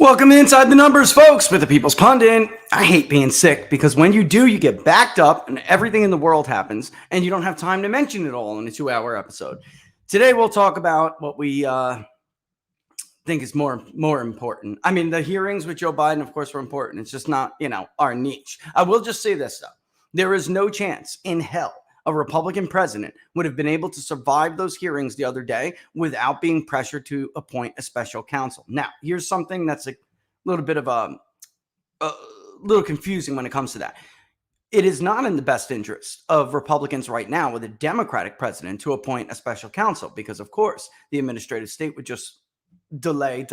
Welcome to Inside the Numbers, folks, with the People's Pundit. I hate being sick because when you do, you get backed up and everything in the world happens, and you don't have time to mention it all in a 2-hour episode. Today, we'll talk about what we think is more important. I mean, the hearings with Joe Biden, of course, were important. It's just not, our niche. I will just say this, though. There is no chance in hell a Republican president would have been able to survive those hearings the other day without being pressured to appoint a special counsel. Now, here's something that's a little bit of a little confusing when it comes to that. It is not in the best interest of Republicans right now with a Democratic president to appoint a special counsel because, of course, the administrative state would just delay.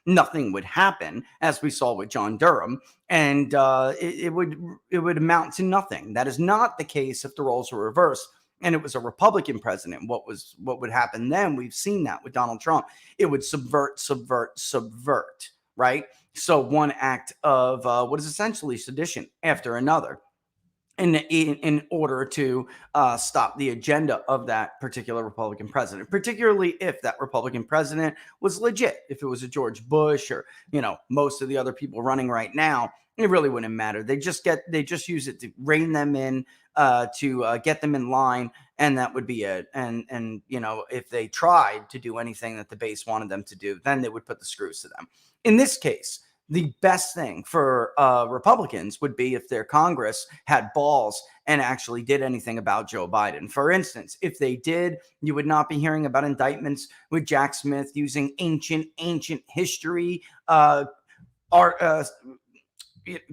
Nothing would happen, as we saw with John Durham, and it would amount to nothing. That is not the case if the roles were reversed and it was a Republican president. What would happen then? We've seen that with Donald Trump. It would subvert, right? So one act of what is essentially sedition after another, in order to stop the agenda of that particular Republican president, particularly if that Republican president was legit. If it was a George Bush or, most of the other people running right now, it really wouldn't matter. They just use it to rein them in, to get them in line, and that would be it. And if they tried to do anything that the base wanted them to do, then they would put the screws to them. In this case, the best thing for Republicans would be if their Congress had balls and actually did anything about Joe Biden. For instance, if they did, you would not be hearing about indictments with Jack Smith using ancient history,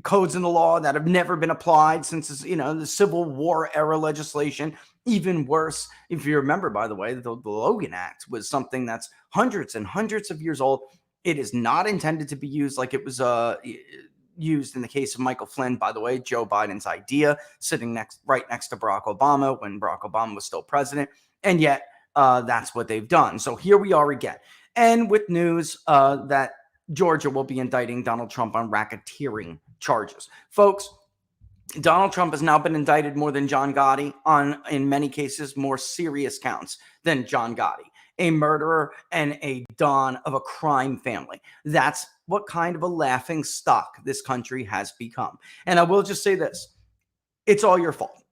codes in the law that have never been applied since, the Civil War era legislation. Even worse, if you remember, by the way, the Logan Act was something that's hundreds and hundreds of years old. It is not intended to be used like it was used in the case of Michael Flynn, by the way, Joe Biden's idea, sitting right next to Barack Obama when Barack Obama was still president. And yet that's what they've done. So here we are again. And with news that Georgia will be indicting Donald Trump on racketeering charges. Folks, Donald Trump has now been indicted more than John Gotti on, in many cases, more serious counts than John Gotti. A murderer and a don of a crime family. That's what kind of a laughing stock this country has become. And I will just say this. It's all your fault.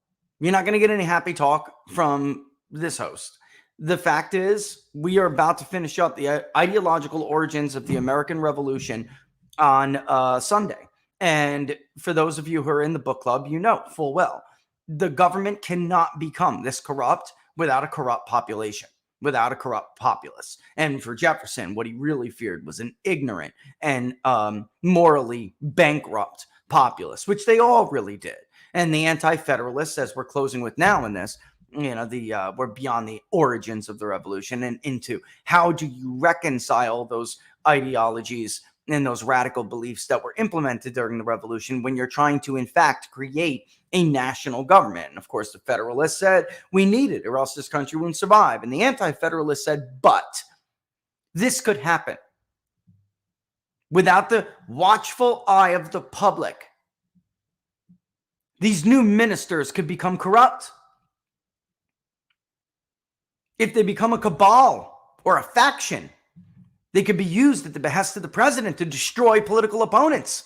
You're not going to get any happy talk from this host. The fact is, we are about to finish up the ideological origins of the American Revolution on Sunday. And for those of you who are in the book club, you know full well, the government cannot become this corrupt without a corrupt population, without a corrupt populace. And for Jefferson, what he really feared was an ignorant and morally bankrupt populace, which they all really did. And the anti-federalists, as we're closing with now in this, we're beyond the origins of the revolution and into how do you reconcile those ideologies and those radical beliefs that were implemented during the revolution when you're trying to, in fact, create a national government. And of course, the Federalists said we need it or else this country wouldn't survive. And the Anti-Federalists said, but this could happen without the watchful eye of the public. These new ministers could become corrupt. If they become a cabal or a faction, they could be used at the behest of the president to destroy political opponents.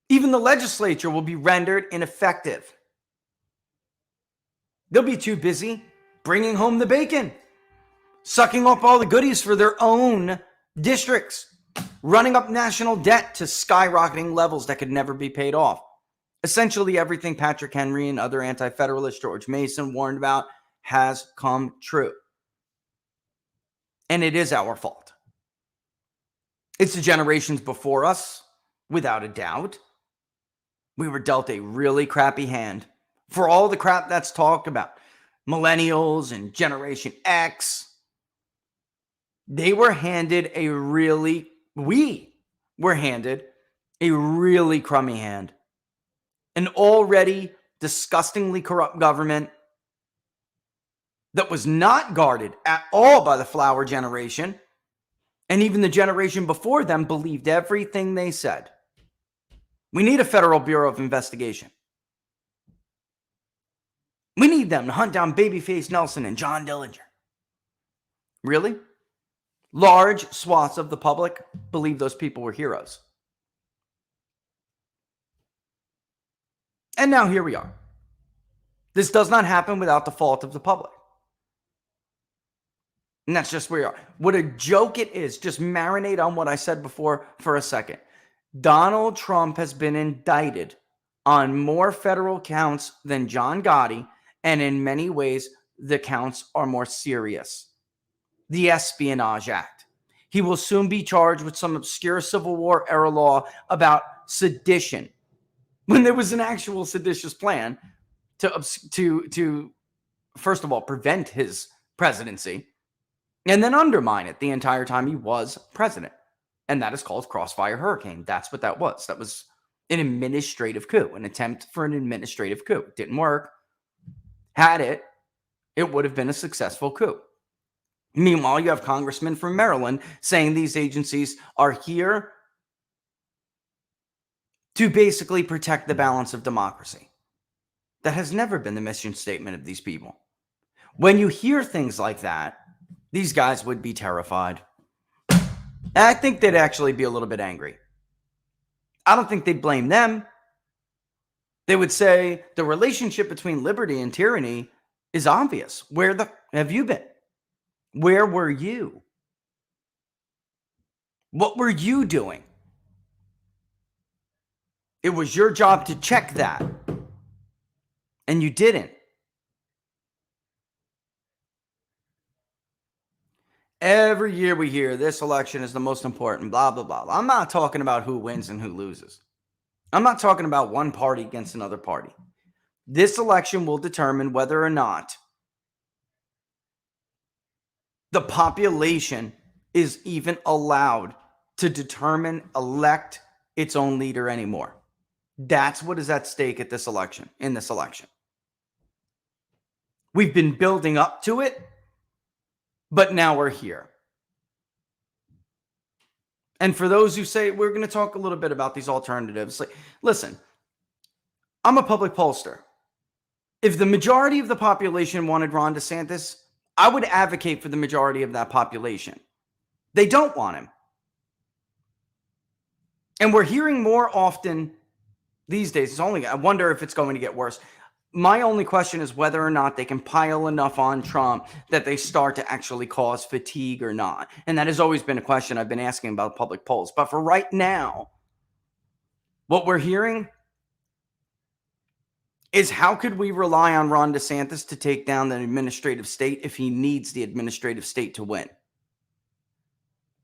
Even the legislature will be rendered ineffective. They'll be too busy bringing home the bacon, sucking up all the goodies for their own districts, running up national debt to skyrocketing levels that could never be paid off. Essentially, everything Patrick Henry and other anti-federalists, George Mason, warned about has come true. And it is our fault. It's the generations before us, without a doubt. We were dealt a really crappy hand for all the crap that's talked about. Millennials and Generation X. We were handed a really crummy hand. An already disgustingly corrupt government that was not guarded at all by the flower generation. And even the generation before them believed everything they said. We need a Federal Bureau of Investigation. We need them to hunt down Babyface Nelson and John Dillinger. Really? Large swaths of the public believe those people were heroes. And now here we are. This does not happen without the fault of the public. And that's just where we are. What a joke it is. Just marinate on what I said before for a second. Donald Trump has been indicted on more federal counts than John Gotti, and in many ways, the counts are more serious. The Espionage Act. He will soon be charged with some obscure Civil War era law about sedition, when there was an actual seditious plan to first of all, prevent his presidency, and then undermine it the entire time he was president. And that is called Crossfire Hurricane. That's what that was. That was an administrative coup, an attempt for an administrative coup. It didn't work. Had it, it would have been a successful coup. Meanwhile, you have congressmen from Maryland saying these agencies are here to basically protect the balance of democracy. That has never been the mission statement of these people. When you hear things like that, these guys would be terrified. And I think they'd actually be a little bit angry. I don't think they'd blame them. They would say the relationship between liberty and tyranny is obvious. Where the have you been? Where were you? What were you doing? It was your job to check that. And you didn't. Every year we hear this election is the most important, blah, blah, blah. I'm not talking about who wins and who loses. I'm not talking about one party against another party. This election will determine whether or not the population is even allowed to determine, elect its own leader anymore. That's what is at stake at this election, in this election. We've been building up to it, but now we're here. And for those who say, we're going to talk a little bit about these alternatives. Like, listen, I'm a public pollster. If the majority of the population wanted Ron DeSantis, I would advocate for the majority of that population. They don't want him. And we're hearing more often these days. I wonder if it's going to get worse. My only question is whether or not they can pile enough on Trump that they start to actually cause fatigue or not. And that has always been a question I've been asking about public polls. But for right now, what we're hearing is how could we rely on Ron DeSantis to take down the administrative state if he needs the administrative state to win?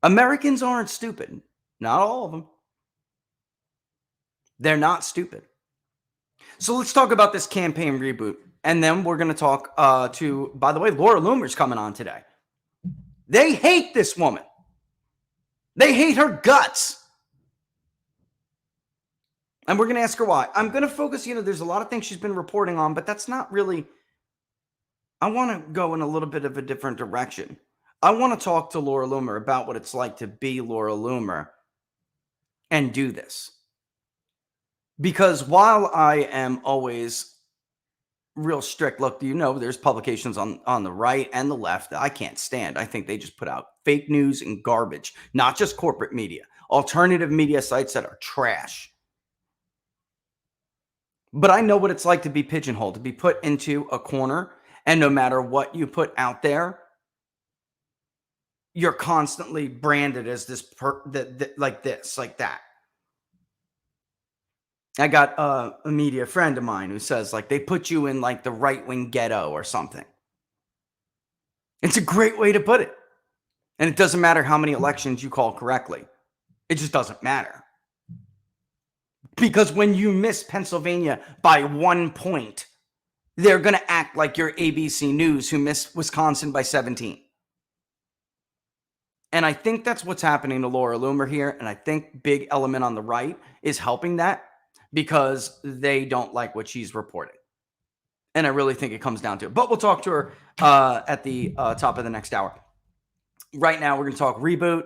Americans aren't stupid. Not all of them. They're not stupid. So let's talk about this campaign reboot. And then we're going to talk by the way, Laura Loomer's coming on today. They hate this woman. They hate her guts. And we're going to ask her why. I'm going to focus, there's a lot of things she's been reporting on, but that's not really, I want to go in a little bit of a different direction. I want to talk to Laura Loomer about what it's like to be Laura Loomer and do this. Because while I am always real strict, look, there's publications on the right and the left that I can't stand. I think they just put out fake news and garbage, not just corporate media, alternative media sites that are trash. But I know what it's like to be pigeonholed, to be put into a corner, and no matter what you put out there, you're constantly branded as this, like this, like that. I got a media friend of mine who says, like, they put you in, like, the right-wing ghetto or something. It's a great way to put it. And it doesn't matter how many elections you call correctly. It just doesn't matter. Because when you miss Pennsylvania by 1 point, they're going to act like you're ABC News who missed Wisconsin by 17. And I think that's what's happening to Laura Loomer here. And I think big element on the right is helping that because they don't like what she's reporting. And I really think it comes down to it. But we'll talk to her at the top of the next hour. Right now, we're going to talk reboot.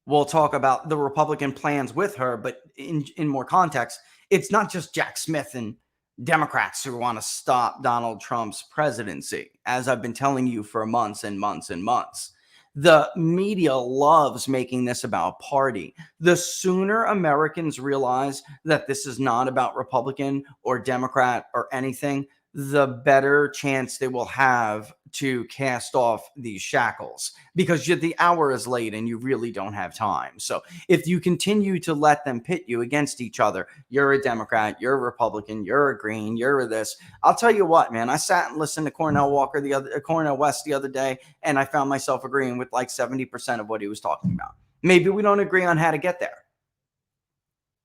We'll talk about the Republican plans with her, but in more context, it's not just Jack Smith and Democrats who want to stop Donald Trump's presidency, as I've been telling you for months and months and months. The media loves making this about party. The sooner Americans realize that this is not about Republican or Democrat or anything, the better chance they will have to cast off these shackles, because the hour is late and you really don't have time. So if you continue to let them pit you against each other, you're a Democrat, you're a Republican, you're a Green, you're a this. I'll tell you what, man, I sat and listened to Cornel West the other day, and I found myself agreeing with like 70% of what he was talking about. Maybe we don't agree on how to get there.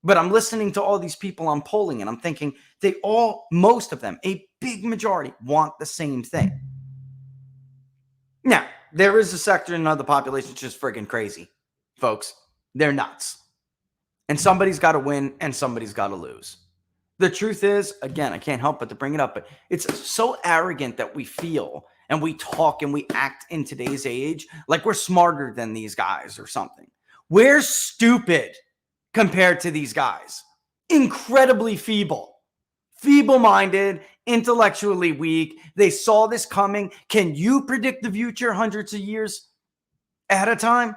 But I'm listening to all these people I'm polling, and I'm thinking most of them, a big majority, want the same thing. Now, there is a section of the population that's just friggin' crazy, folks. They're nuts. And somebody's got to win and somebody's got to lose. The truth is, again, I can't help but to bring it up, but it's so arrogant that we feel and we talk and we act in today's age like we're smarter than these guys or something. We're stupid compared to these guys. Incredibly feeble-minded, intellectually weak. They saw this coming. Can you predict the future hundreds of years at a time?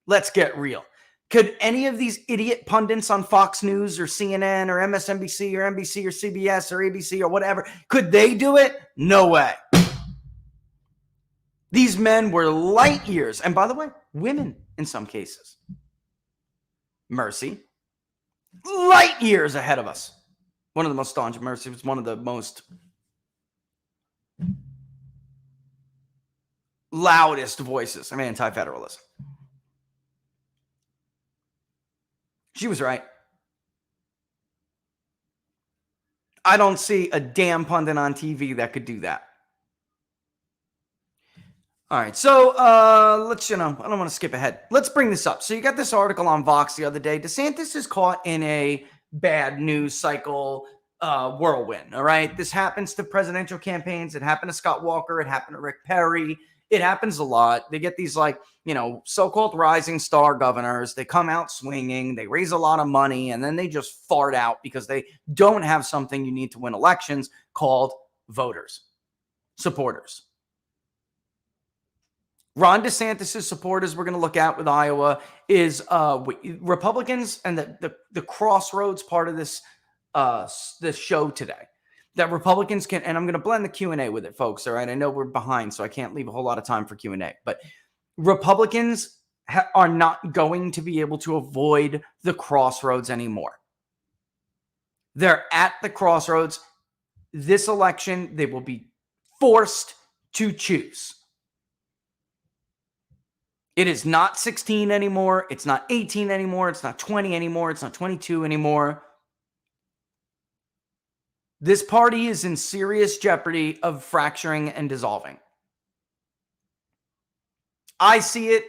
Let's get real. Could any of these idiot pundits on Fox News or CNN or MSNBC or NBC or CBS or ABC or whatever, could they do it? No way. These men were light years, and by the way, women in some cases. Mercy, light years ahead of us. One of the most staunch, Mercy was one of the most loudest voices of anti-federalism. She was right. I don't see a damn pundit on TV that could do that. All right, so let's, I don't want to skip ahead. Let's bring this up. So you got this article on Vox the other day. DeSantis is caught in a bad news cycle whirlwind, all right? This happens to presidential campaigns. It happened to Scott Walker. It happened to Rick Perry. It happens a lot. They get these so-called rising star governors. They come out swinging. They raise a lot of money, and then they just fart out because they don't have something you need to win elections called voters, supporters. Ron DeSantis' supporters we're going to look at with Iowa is Republicans, and the crossroads part of this show today. That Republicans can, and I'm going to blend the Q&A with it, folks, all right? I know we're behind, so I can't leave a whole lot of time for Q&A. But Republicans are not going to be able to avoid the crossroads anymore. They're at the crossroads. This election, they will be forced to choose. It is not 16 anymore. It's not 18 anymore. It's not 20 anymore. It's not 22 anymore. This party is in serious jeopardy of fracturing and dissolving. I see it.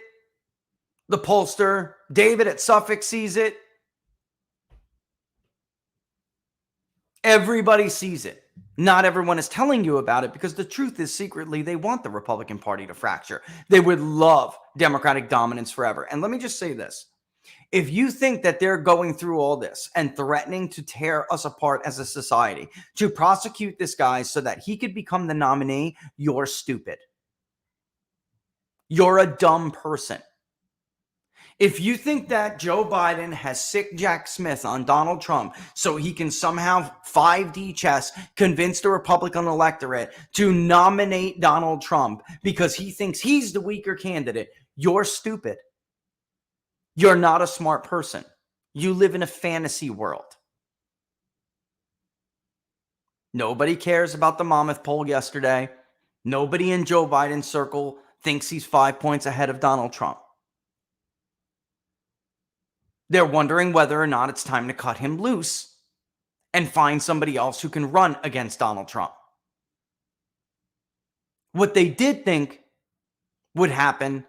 The pollster, David at Suffolk, sees it. Everybody sees it. Not everyone is telling you about it because the truth is secretly they want the Republican Party to fracture. They would love Democratic dominance forever. And let me just say this. If you think that they're going through all this and threatening to tear us apart as a society, to prosecute this guy so that he could become the nominee, you're stupid. You're a dumb person. If you think that Joe Biden has sick Jack Smith on Donald Trump so he can somehow 5D chess convince the Republican electorate to nominate Donald Trump because he thinks he's the weaker candidate, you're stupid. You're not a smart person. You live in a fantasy world. Nobody cares about the Monmouth poll yesterday. Nobody in Joe Biden's circle thinks he's 5 points ahead of Donald Trump. They're wondering whether or not it's time to cut him loose and find somebody else who can run against Donald Trump. What they did think would happen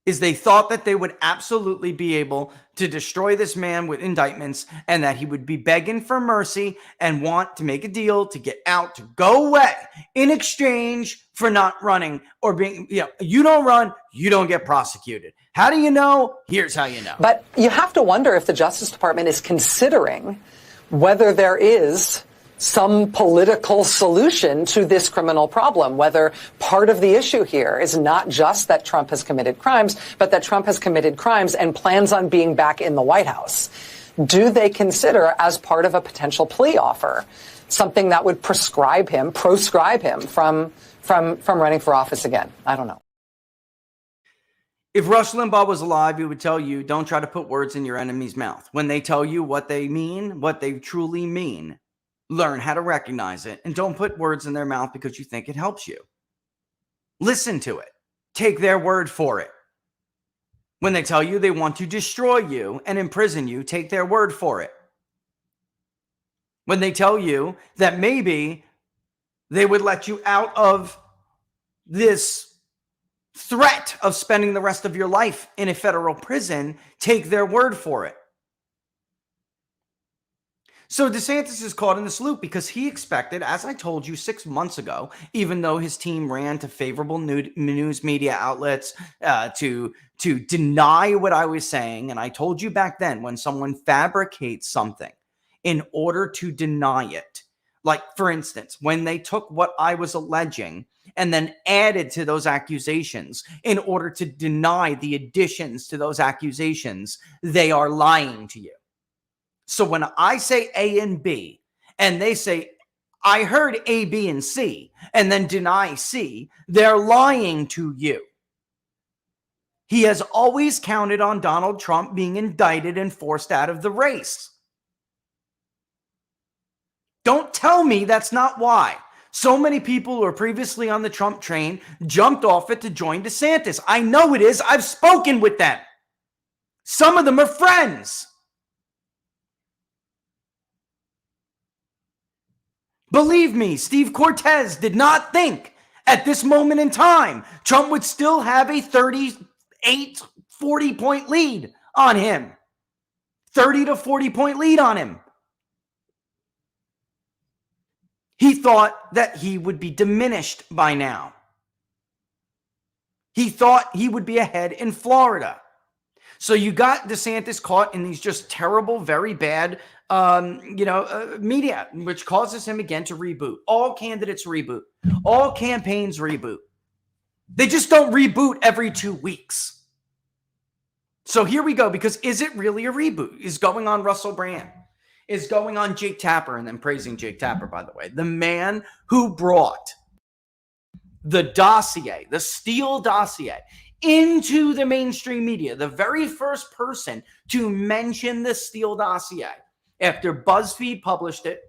is they thought that they would absolutely be able to destroy this man with indictments and that he would be begging for mercy and want to make a deal to get out, to go away in exchange for not running or being, you don't run, you don't get prosecuted. How do you know? Here's how you know. But you have to wonder if the Justice Department is considering whether there is some political solution to this criminal problem, whether part of the issue here is not just that Trump has committed crimes, but that Trump has committed crimes and plans on being back in the White House. Do they consider, as part of a potential plea offer, something that would proscribe him from running for office again? I don't know. If Rush Limbaugh was alive, he would tell you, don't try to put words in your enemy's mouth. When they tell you what they mean, what they truly mean, learn how to recognize it, and don't put words in their mouth because you think it helps you. Listen to it. Take their word for it. When they tell you they want to destroy you and imprison you, take their word for it. When they tell you that maybe they would let you out of this threat of spending the rest of your life in a federal prison, take their word for it. So DeSantis is caught in this loop because he expected, as I told you 6 months ago, even though his team ran to favorable news media outlets to deny what I was saying. And I told you back then, when someone fabricates something in order to deny it, like, for instance, when they took what I was alleging and then added to those accusations in order to deny the additions to those accusations, they are lying to you. So when I say A and B, and they say, I heard A, B, and C, and then deny C, they're lying to you. He has always counted on Donald Trump being indicted and forced out of the race. Don't tell me that's not why so many people who were previously on the Trump train jumped off it to join DeSantis. I know it is. I've spoken with them. Some of them are friends. Believe me, Steve Cortez did not think at this moment in time Trump would still have a 38, 40-point lead on him. 30 to 40-point lead on him. He thought that he would be diminished by now. He thought he would be ahead in Florida. So you got DeSantis caught in these just terrible, very bad media, which causes him again to reboot. All candidates reboot. All campaigns reboot. They just don't reboot every 2 weeks. So here we go, because is it really a reboot? Is going on Russell Brand? Is going on Jake Tapper, and then praising Jake Tapper, by the way. The man who brought the dossier, the Steele dossier, into the mainstream media. The very first person to mention the Steele dossier. After BuzzFeed published it,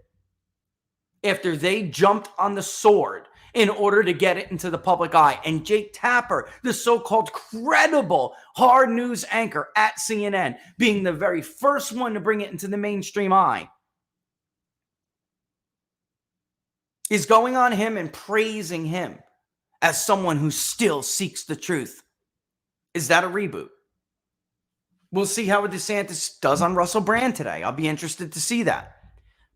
after they jumped on the sword in order to get it into the public eye. And Jake Tapper, the so-called credible hard news anchor at CNN, being the very first one to bring it into the mainstream eye, is going on him and praising him as someone who still seeks the truth. Is that a reboot? We'll see how DeSantis does on Russell Brand today. I'll be interested to see that.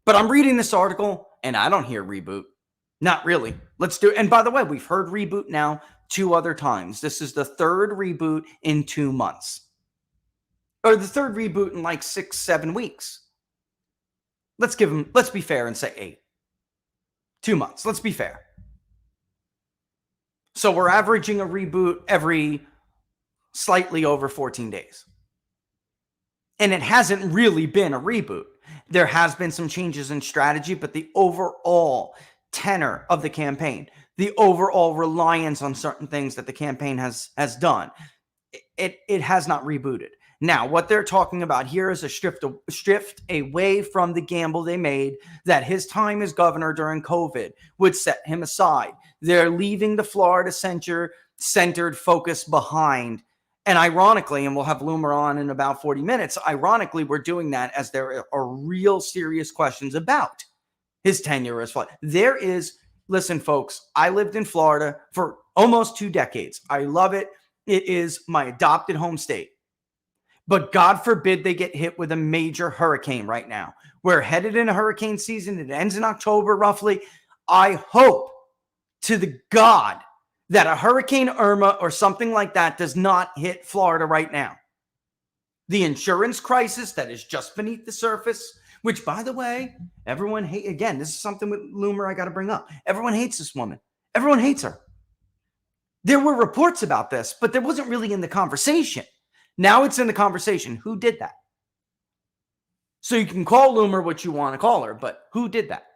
But I'm reading this article, and I don't hear reboot. Not really. Let's do it. And by the way, we've heard reboot now 2 other times. This is the 3rd reboot in 2 months. Or the 3rd reboot in like 6, 7 weeks. Let's be fair and say 8. 2 months. Let's be fair. So we're averaging a reboot every slightly over 14 days. And it hasn't really been a reboot. There has been some changes in strategy, but the overall tenor of the campaign, the overall reliance on certain things that the campaign has done, it has not rebooted. Now, what they're talking about here is a shift away from the gamble they made that his time as governor during COVID would set him aside. They're leaving the Florida centered focus behind. And ironically, and we'll have Loomer on in about 40 minutes, ironically, we're doing that as there are real serious questions about his tenure as Florida. Listen, folks, I lived in Florida for almost 2 decades. I love it. It is my adopted home state. But God forbid they get hit with a major hurricane right now. We're headed into hurricane season. It ends in October, roughly. I hope to the God that a Hurricane Irma or something like that does not hit Florida right now. The insurance crisis that is just beneath the surface which, by the way, everyone hate. Again, this is something with Loomer I got to bring up. Everyone hates this woman. Everyone hates her. There were reports about this, but there wasn't really in the conversation. Now it's in the conversation. Who did that? So you can call Loomer what you want to call her, but who did that?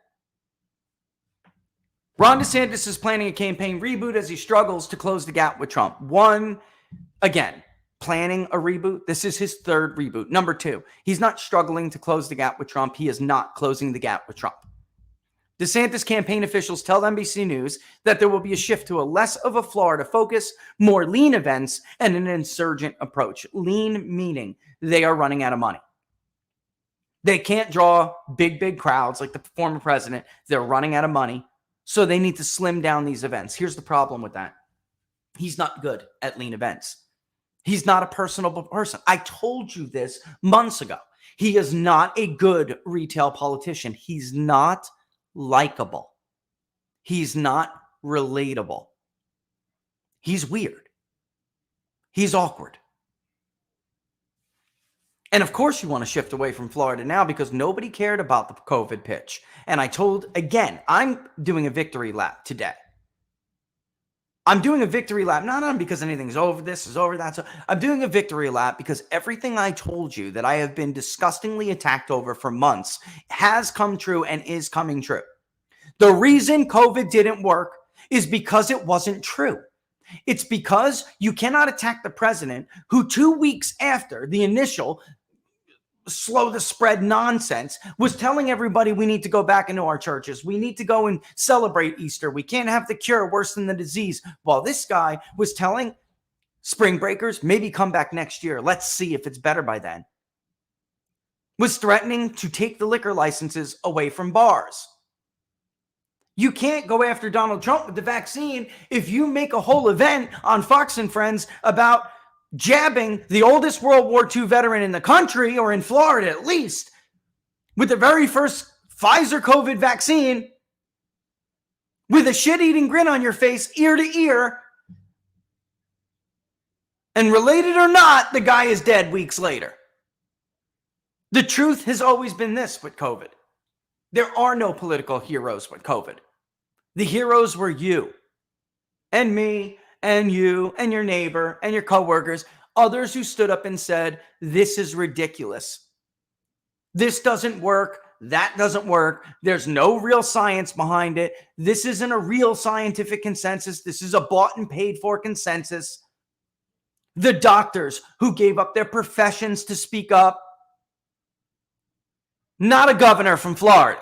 Ron DeSantis is planning a campaign reboot as he struggles to close the gap with Trump. One, again, planning a reboot. This is his third reboot. Number two, he's not struggling to close the gap with Trump. He is not closing the gap with Trump. DeSantis campaign officials tell NBC News that there will be a shift to a less of a Florida focus, more lean events, and an insurgent approach. Lean meaning they are running out of money. They can't draw big crowds like the former president. They're running out of money, so they need to slim down these events. Here's the problem with that. He's not good at lean events. He's not a personable person. I told you this months ago. He is not a good retail politician. He's not likable. He's not relatable. He's weird. He's awkward. And of course you want to shift away from Florida now because nobody cared about the COVID pitch. And I told, again, I'm doing a victory lap today. I'm doing a victory lap, not because anything's over, this is over, that's over. I'm doing a victory lap because everything I told you that I have been disgustingly attacked over for months has come true and is coming true. The reason COVID didn't work is because it wasn't true. It's because you cannot attack the president who 2 weeks after the initial slow the spread nonsense was telling everybody we need to go back into our churches. We need to go and celebrate Easter. We can't have the cure worse than the disease. While this guy was telling spring breakers, maybe come back next year. Let's see if it's better by then. Was threatening to take the liquor licenses away from bars. You can't go after Donald Trump with the vaccine if you make a whole event on Fox and Friends about jabbing the oldest World War II veteran in the country, or in Florida at least, with the very first Pfizer COVID vaccine, with a shit-eating grin on your face, ear to ear, and related or not, the guy is dead weeks later. The truth has always been this with COVID. There are no political heroes with COVID. The heroes were you and me and you and your neighbor and your coworkers, others who stood up and said, this is ridiculous. This doesn't work. That doesn't work. There's no real science behind it. This isn't a real scientific consensus. This is a bought and paid for consensus. The doctors who gave up their professions to speak up. Not a governor from Florida.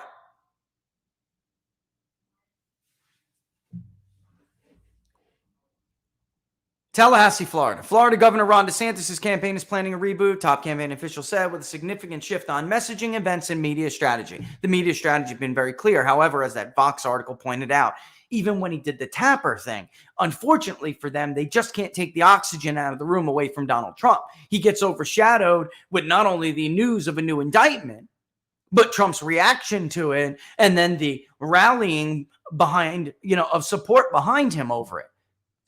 Tallahassee, Florida. Florida Governor Ron DeSantis' campaign is planning a reboot, top campaign official said, with a significant shift on messaging, events, and media strategy. The media strategy has been very clear. However, as that Vox article pointed out, even when he did the Tapper thing, unfortunately for them, they just can't take the oxygen out of the room away from Donald Trump. He gets overshadowed with not only the news of a new indictment, but Trump's reaction to it, and then the rallying behind, of support behind him over it.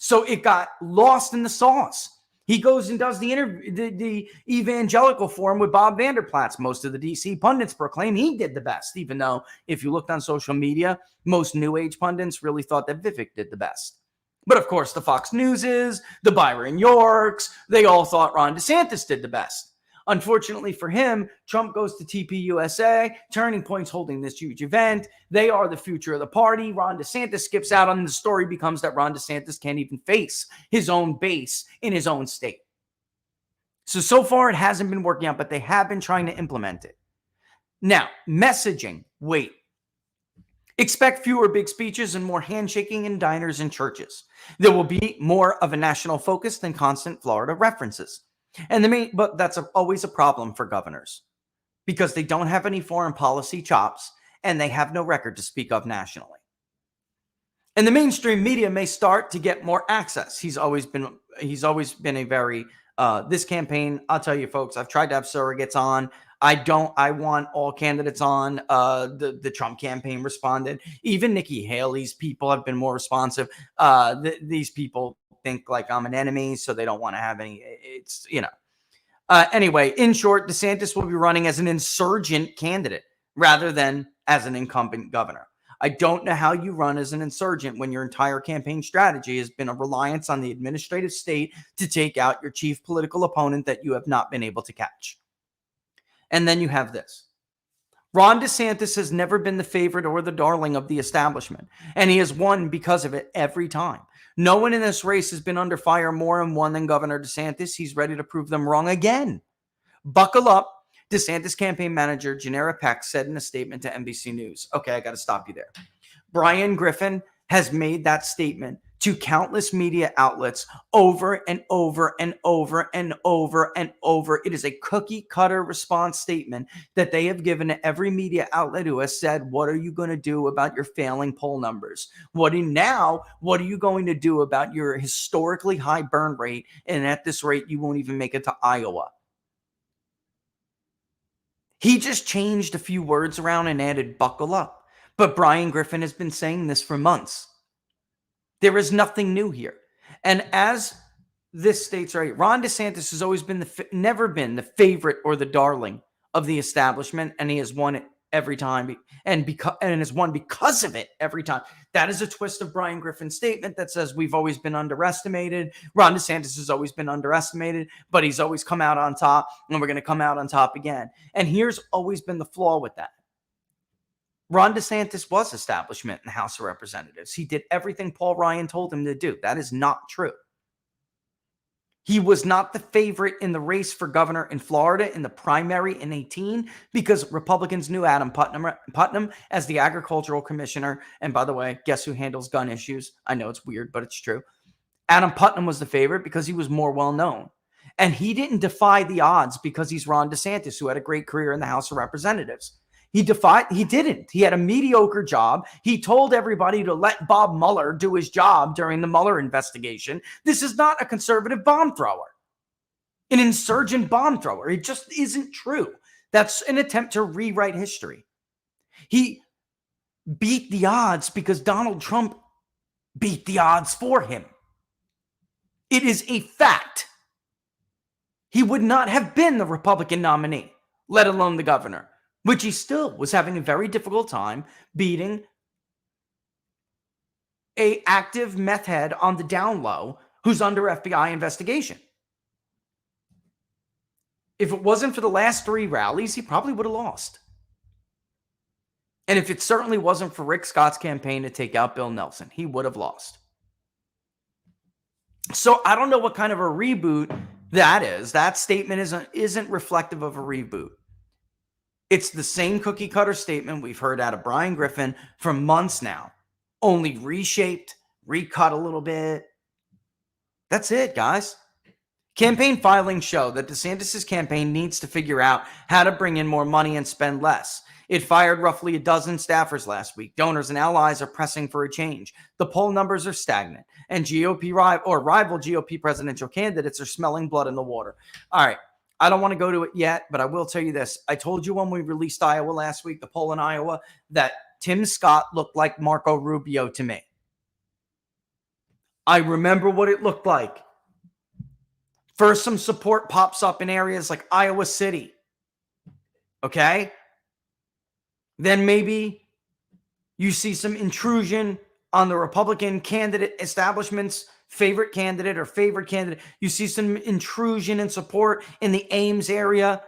So it got lost in the sauce. He goes and does the evangelical forum with Bob Vanderplatz. Most of the DC pundits proclaim he did the best, even though if you looked on social media, most New Age pundits really thought that Vivek did the best. But of course, the Fox Newses, the Byron Yorks, they all thought Ron DeSantis did the best. Unfortunately for him, Trump goes to TPUSA, Turning Point's holding this huge event. They are the future of the party. Ron DeSantis skips out, and the story becomes that Ron DeSantis can't even face his own base in his own state. So far it hasn't been working out, but they have been trying to implement it. Now, messaging, wait. Expect fewer big speeches and more handshaking in diners and churches. There will be more of a national focus than constant Florida references. But that's always a problem for governors because they don't have any foreign policy chops and they have no record to speak of nationally. And the mainstream media may start to get more access. He's always been a very, this campaign, I'll tell you folks, I've tried to have surrogates on. I want all candidates on. The Trump campaign responded. Even Nikki Haley's people have been more responsive. These people think like I'm an enemy, so they don't want to have any. Anyway, in short, DeSantis will be running as an insurgent candidate. rather than as an incumbent governor. I don't know how you run as an insurgent when your entire campaign strategy has been a reliance on the administrative state to take out your chief political opponent that you have not been able to catch. And then you have this. Ron DeSantis has never been the favorite or the darling of the establishment, and he has won because of it every time. No one in this race has been under fire more and won than Governor DeSantis. He's ready to prove them wrong again. Buckle up. DeSantis campaign manager Janera Peck said in a statement to NBC News. Okay, I got to stop you there. Brian Griffin has made that statement to countless media outlets over and over and over and over and over. It is a cookie cutter response statement that they have given to every media outlet who has said, what are you going to do about your failing poll numbers? What are you going to do about your historically high burn rate? And at this rate, you won't even make it to Iowa. He just changed a few words around and added buckle up. But Brian Griffin has been saying this for months. There is nothing new here. And as this states right, Ron DeSantis has always been never been the favorite or the darling of the establishment, and he has won it every time and has won because of it every time. That is a twist of Brian Griffin's statement that says we've always been underestimated. Ron DeSantis has always been underestimated, but he's always come out on top, and we're going to come out on top again. And here's always been the flaw with that. Ron DeSantis was establishment in the House of Representatives. He did everything Paul Ryan told him to do. That is not true. He was not the favorite in the race for governor in Florida in the primary in 2018 because Republicans knew Adam Putnam as the agricultural commissioner. And by the way, guess who handles gun issues? I know it's weird, but it's true. Adam Putnam was the favorite because he was more well-known. And he didn't defy the odds because he's Ron DeSantis, who had a great career in the House of Representatives. He didn't. He had a mediocre job. He told everybody to let Bob Mueller do his job during the Mueller investigation. This is not a conservative bomb thrower, an insurgent bomb thrower. It just isn't true. That's an attempt to rewrite history. He beat the odds because Donald Trump beat the odds for him. It is a fact. He would not have been the Republican nominee, let alone the governor, which he still was having a very difficult time beating an active meth head on the down low who's under FBI investigation. If it wasn't for the last 3 rallies, he probably would have lost. And if it certainly wasn't for Rick Scott's campaign to take out Bill Nelson, he would have lost. So I don't know what kind of a reboot that is. That statement isn't reflective of a reboot. It's the same cookie cutter statement we've heard out of Brian Griffin for months now, only reshaped, recut a little bit. That's it, guys. Campaign filings show that DeSantis' campaign needs to figure out how to bring in more money and spend less. It fired roughly a dozen staffers last week. Donors and allies are pressing for a change. The poll numbers are stagnant, and rival GOP presidential candidates are smelling blood in the water. All right. I don't want to go to it yet, but I will tell you this. I told you when we released Iowa last week, the poll in Iowa, that Tim Scott looked like Marco Rubio to me. I remember what it looked like. First, some support pops up in areas like Iowa City. Okay? Then maybe you see some intrusion on the Republican candidate establishment's favorite candidate or favorite candidate. You see some intrusion and support in the Ames area.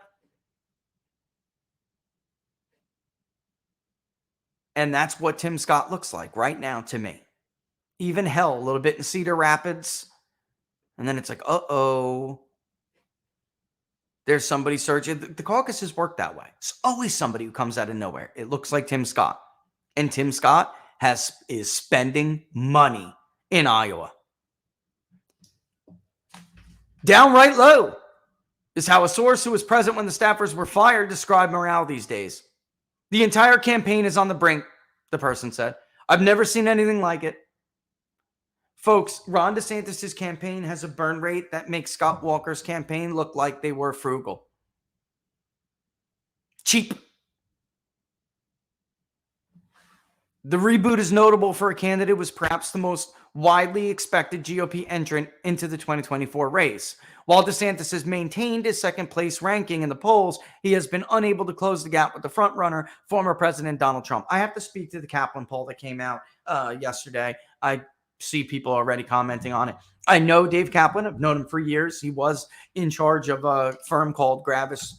And that's what Tim Scott looks like right now to me. Even hell, a little bit in Cedar Rapids. And then it's like, uh-oh. There's somebody searching. The caucuses work that way. It's always somebody who comes out of nowhere. It looks like Tim Scott. And Tim Scott is spending money in Iowa. Downright low is how a source who was present when the staffers were fired described morale these days. The entire campaign is on the brink, the person said. I've never seen anything like it. Folks, Ron DeSantis' campaign has a burn rate that makes Scott Walker's campaign look like they were frugal. Cheap. The reboot is notable for a candidate who was perhaps the most widely expected GOP entrant into the 2024 race. While DeSantis has maintained his second place ranking in the polls, he has been unable to close the gap with the frontrunner, former President Donald Trump. I have to speak to the Kaplan poll that came out yesterday. I see people already commenting on it. I know Dave Kaplan. I've known him for years. He was in charge of a firm called Gravis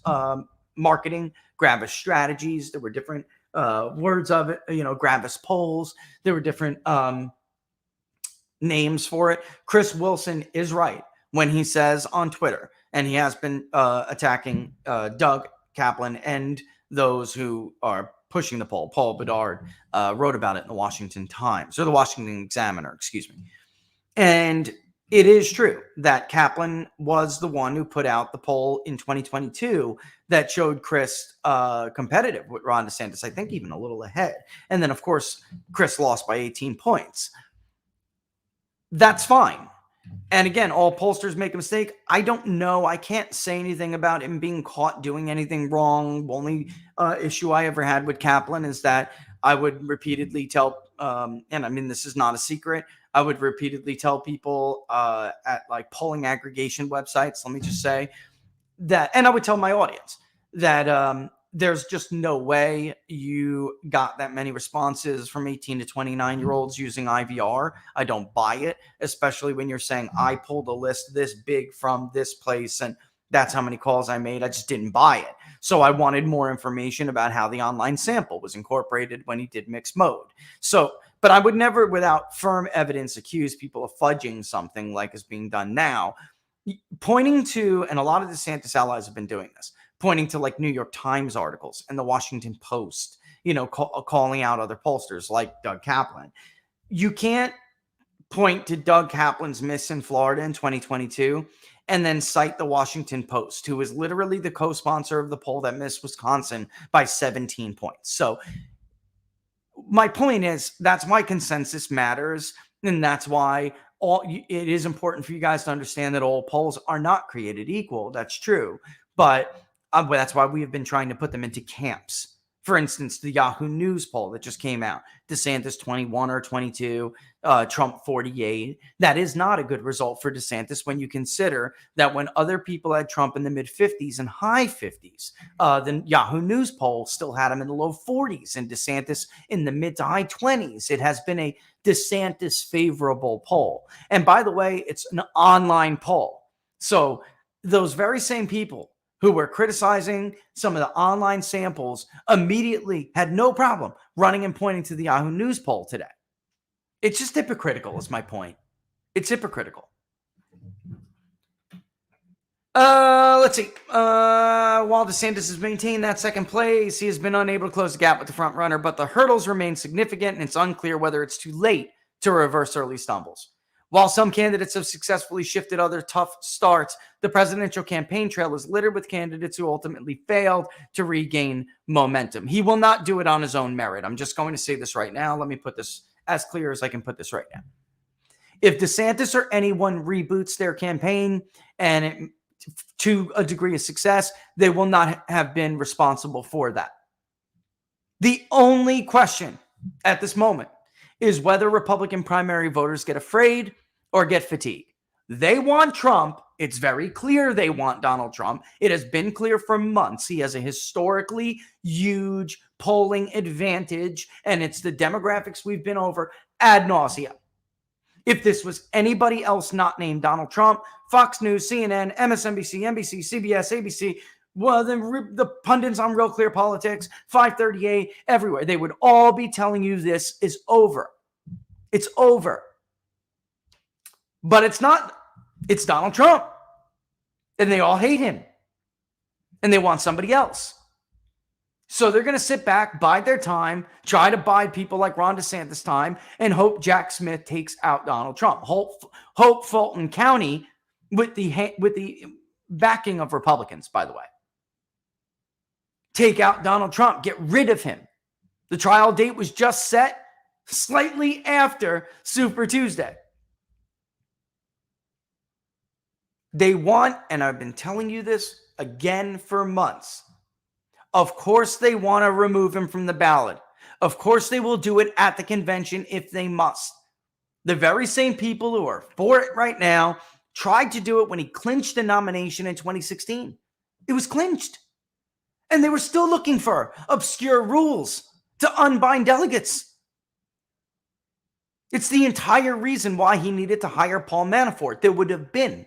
Marketing, Gravis Strategies. There were different words of it, Gravis polls. There were different names for it. Chris Wilson is right when he says on Twitter, and he has been attacking Doug Kaplan and those who are pushing the poll. Paul Bedard wrote about it in the Washington Times, or the Washington Examiner, excuse me. And it is true that Kaplan was the one who put out the poll in 2022 that showed Chris competitive with Ron DeSantis, I think even a little ahead. And then, of course, Chris lost by 18 points. That's fine. And again, all pollsters make a mistake. I don't know. I can't say anything about him being caught doing anything wrong. The only issue I ever had with Kaplan is that I would repeatedly tell, and I mean, this is not a secret, I would repeatedly tell people at like polling aggregation websites, let me just say that, and I would tell my audience that there's just no way you got that many responses from 18 to 29-year-olds using IVR. I don't buy it, especially when you're saying I pulled a list this big from this place and that's how many calls I made. I just didn't buy it. So I wanted more information about how the online sample was incorporated when he did mixed mode. So, but I would never, without firm evidence, accuse people of fudging something like is being done now. Pointing to, and a lot of DeSantis allies have been doing this, pointing to like New York Times articles and the Washington Post, calling out other pollsters like Doug Kaplan. You can't point to Doug Kaplan's miss in Florida in 2022 and then cite the Washington Post, who is literally the co-sponsor of the poll that missed Wisconsin by 17 points. So my point is, that's why consensus matters. And that's why it is important for you guys to understand that all polls are not created equal. That's true. But that's why we have been trying to put them into camps. For instance, the Yahoo News poll that just came out, DeSantis 21 or 22, Trump 48. That is not a good result for DeSantis when you consider that when other people had Trump in the mid 50s and high 50s, the Yahoo News poll still had him in the low 40s and DeSantis in the mid to high 20s. It has been a DeSantis favorable poll. And by the way, it's an online poll. So those very same people who were criticizing some of the online samples immediately had no problem running and pointing to the Yahoo News poll today. It's just hypocritical, is my point. It's hypocritical. Let's see. While DeSantis has maintained that second place, he has been unable to close the gap with the front runner, but the hurdles remain significant, and it's unclear whether it's too late to reverse early stumbles. While some candidates have successfully shifted other tough starts, the presidential campaign trail is littered with candidates who ultimately failed to regain momentum. He will not do it on his own merit. I'm just going to say this right now. Let me put this as clear as I can put this right now. If DeSantis or anyone reboots their campaign and to a degree of success, they will not have been responsible for that. The only question at this moment is whether Republican primary voters get afraid or get fatigued. They want Trump. It's very clear they want Donald Trump. It has been clear for months. He has a historically huge polling advantage, and it's the demographics we've been over ad nauseum. If this was anybody else not named Donald Trump, Fox News, CNN, MSNBC, NBC, CBS, ABC, well, the pundits on Real Clear Politics, 538, everywhere, they would all be telling you this is over. It's over. But it's not. It's Donald Trump. And they all hate him. And they want somebody else. So they're going to sit back, bide their time, try to bide people like Ron DeSantis time, and hope Jack Smith takes out Donald Trump. Hope Fulton County with the backing of Republicans, by the way. Take out Donald Trump. Get rid of him. The trial date was just set slightly after Super Tuesday. They want, and I've been telling you this again for months, of course they want to remove him from the ballot. Of course, they will do it at the convention if they must. The very same people who are for it right now tried to do it when he clinched the nomination in 2016. It was clinched. And they were still looking for obscure rules to unbind delegates. It's the entire reason why he needed to hire Paul Manafort. There would have been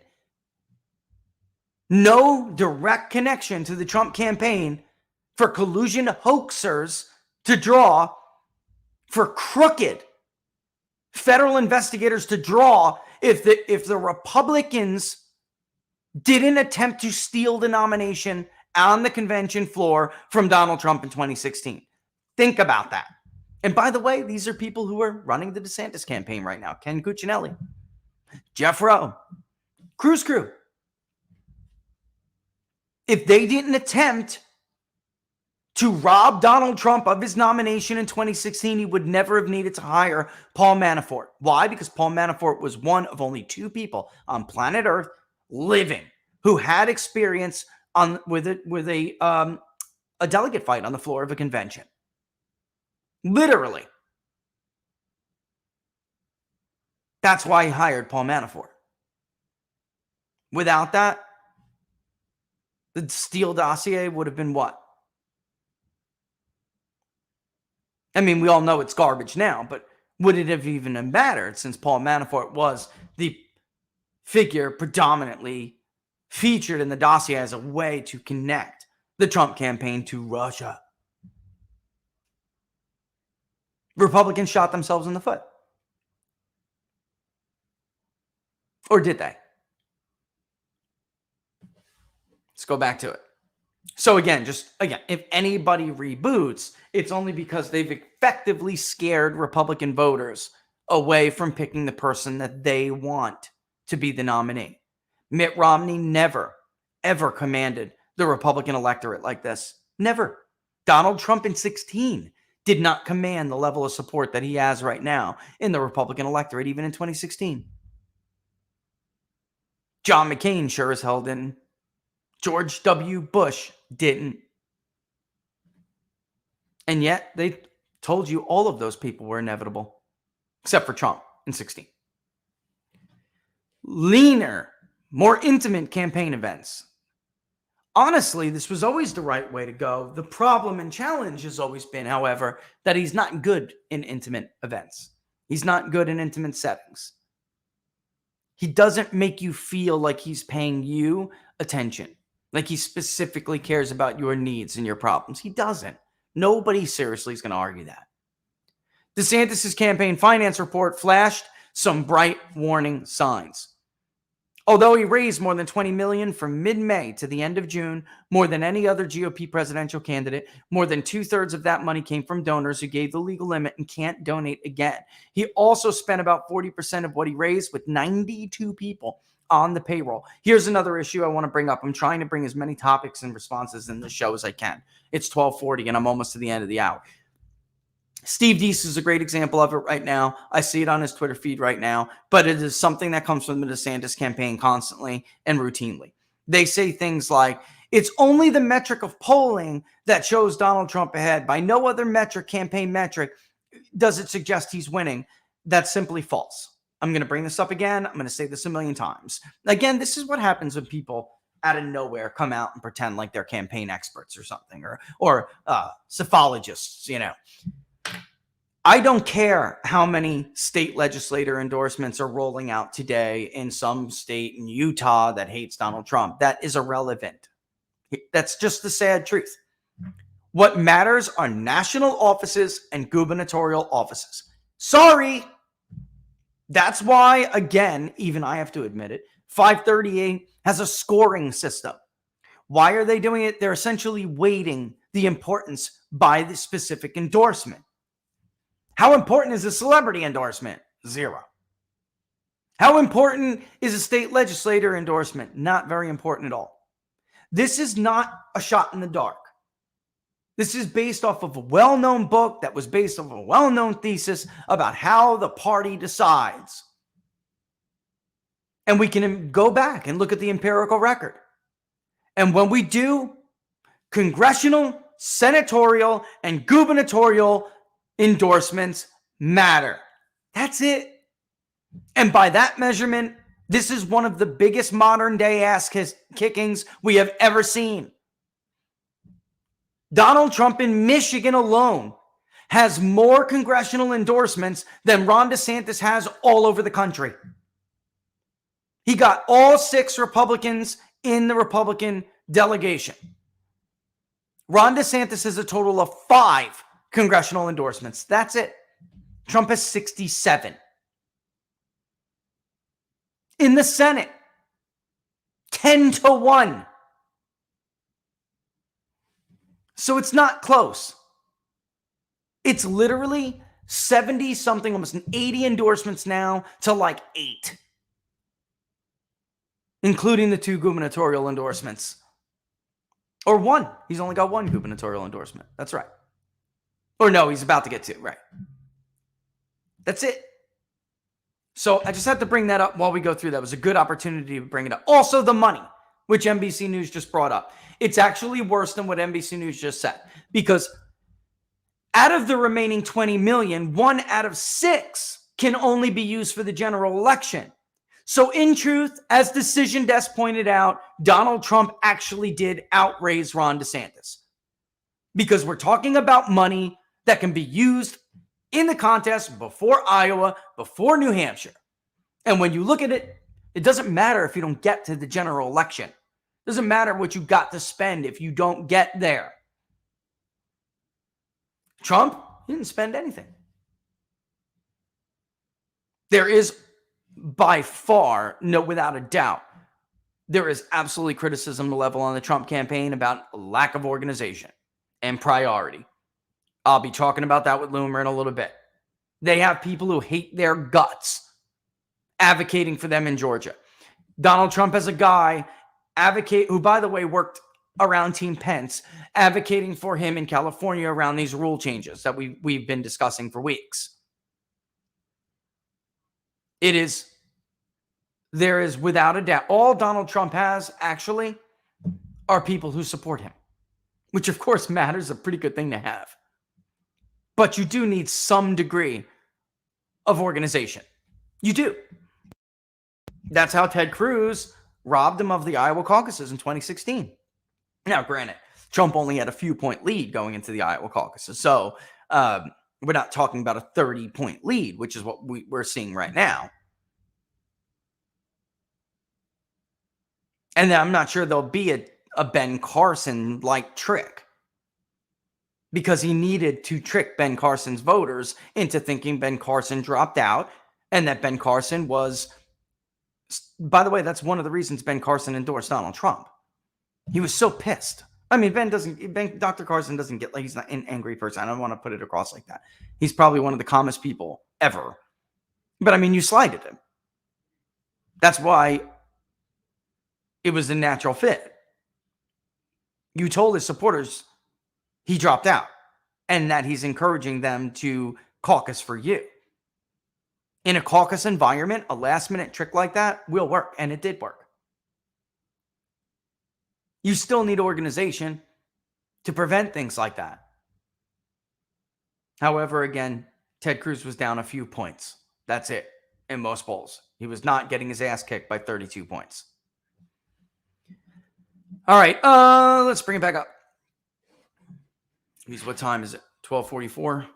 no direct connection to the Trump campaign for collusion hoaxers to draw, for crooked federal investigators to draw, if the Republicans didn't attempt to steal the nomination on the convention floor from Donald Trump in 2016. Think about that. And by the way, these are people who are running the DeSantis campaign right now. Ken Cuccinelli, Jeff Rowe, Cruz Crew. If they didn't attempt to rob Donald Trump of his nomination in 2016, he would never have needed to hire Paul Manafort. Why? Because Paul Manafort was one of only two people on planet Earth living who had experience with a delegate fight on the floor of a convention. Literally. That's why he hired Paul Manafort. Without that, the Steele dossier would have been what? I mean, we all know it's garbage now, but would it have even mattered since Paul Manafort was the figure predominantly featured in the dossier as a way to connect the Trump campaign to Russia? Republicans shot themselves in the foot. Or did they? Let's go back to it. So again, if anybody reboots, it's only because they've effectively scared Republican voters away from picking the person that they want to be the nominee. Mitt Romney never, ever commanded the Republican electorate like this. Never. Donald Trump in 2016 did not command the level of support that he has right now in the Republican electorate, even in 2016. John McCain sure as hell didn't. George W. Bush didn't. And yet they told you all of those people were inevitable, except for Trump in 2016. Leaner, more intimate campaign events. Honestly, this was always the right way to go. The problem and challenge has always been, however, that he's not good in intimate events. He's not good in intimate settings. He doesn't make you feel like he's paying you attention, like he specifically cares about your needs and your problems. He doesn't. Nobody seriously is going to argue that. DeSantis' campaign finance report flashed some bright warning signs. Although he raised more than $20 million from mid-May to the end of June, more than any other GOP presidential candidate, more than 2/3 of that money came from donors who gave the legal limit and can't donate again. He also spent about 40% of what he raised with 92 people on the payroll. Here's another issue I want to bring up. I'm trying to bring as many topics and responses in the show as I can. It's 12:40 and I'm almost to the end of the hour. Steve Deese is a great example of it right now. I see it on his Twitter feed right now, but it is something that comes from the DeSantis campaign constantly and routinely. They say things like, it's only the metric of polling that shows Donald Trump ahead. By no other metric, campaign metric, does it suggest he's winning. That's simply false. I'm going to bring this up again. I'm going to say this a million times. Again, this is what happens when people out of nowhere come out and pretend like they're campaign experts or something, or psephologists, you know. I don't care how many state legislator endorsements are rolling out today in some state in Utah that hates Donald Trump. That is irrelevant. That's just the sad truth. What matters are national offices and gubernatorial offices. Sorry. That's why, again, even I have to admit it, 538 has a scoring system. Why are they doing it? They're essentially weighting the importance by the specific endorsement. How important is a celebrity endorsement? 0. How important is a state legislator endorsement? Not very important at all. This is not a shot in the dark. This is based off of a well-known book that was based off of a well-known thesis about how the party decides. And we can go back and look at the empirical record. And when we do, congressional, senatorial, and gubernatorial endorsements matter. That's it. And by that measurement, this is one of the biggest modern day ass kickings we have ever seen. Donald Trump in Michigan alone has more congressional endorsements than Ron DeSantis has all over the country. He got all 6 Republicans in the Republican delegation. Ron DeSantis has a total of 5 congressional endorsements. That's it. Trump has 67. In the Senate, 10-1. So it's not close. It's literally 70 something, almost 80 endorsements now to like 8, including the 2 gubernatorial endorsements. Or 1. He's only got 1 gubernatorial endorsement. That's right. Or no, he's about to get 2. Right. That's it. So I just had to bring that up while we go through. That was a good opportunity to bring it up. Also, the money, which NBC News just brought up. It's actually worse than what NBC News just said, because out of the remaining 20 million, 1 out of 6 can only be used for the general election. So in truth, as Decision Desk pointed out, Donald Trump actually did outraise Ron DeSantis, because we're talking about money that can be used in the contest before Iowa, before New Hampshire. And when you look at it, it doesn't matter if you don't get to the general election. It doesn't matter what you got to spend if you don't get there. Trump, he didn't spend anything. There is by far, no, without a doubt, there is absolutely criticism to level on the Trump campaign about lack of organization and priority. I'll be talking about that with Loomer in a little bit. They have people who hate their guts advocating for them in Georgia. Donald Trump has a guy who, by the way, worked around Team Pence, advocating for him in California around these rule changes that we've been discussing for weeks. There is without a doubt, all Donald Trump has actually are people who support him, which of course matters, a pretty good thing to have. But you do need some degree of organization. You do. That's how Ted Cruz robbed him of the Iowa caucuses in 2016. Now, granted, Trump only had a few point lead going into the Iowa caucuses. So we're not talking about a 30-point lead, which is what we're seeing right now. And I'm not sure there'll be a Ben Carson-like trick, because he needed to trick Ben Carson's voters into thinking Ben Carson dropped out and that Ben Carson was, by the way, that's one of the reasons Ben Carson endorsed Donald Trump. He was so pissed. I mean, Dr. Carson doesn't get, like, he's not an angry person. I don't want to put it across like that. He's probably one of the calmest people ever. But I mean, you slighted him. That's why it was a natural fit. You told his supporters he dropped out and that he's encouraging them to caucus for you. In a caucus environment, a last-minute trick like that will work, and it did work. You still need organization to prevent things like that. However, again, Ted Cruz was down a few points. That's it in most polls. He was not getting his ass kicked by 32 points. All right, let's bring it back up. What time is it? 12:44.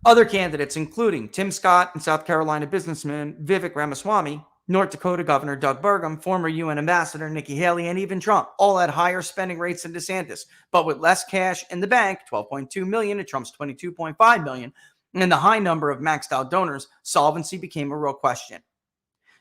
Other candidates, including Tim Scott and South Carolina businessman Vivek Ramaswamy, North Dakota Governor Doug Burgum, former UN Ambassador Nikki Haley, and even Trump, all had higher spending rates than DeSantis, but with less cash in the bank, $12.2 million to Trump's $22.5 million, and the high number of maxed out donors, solvency became a real question.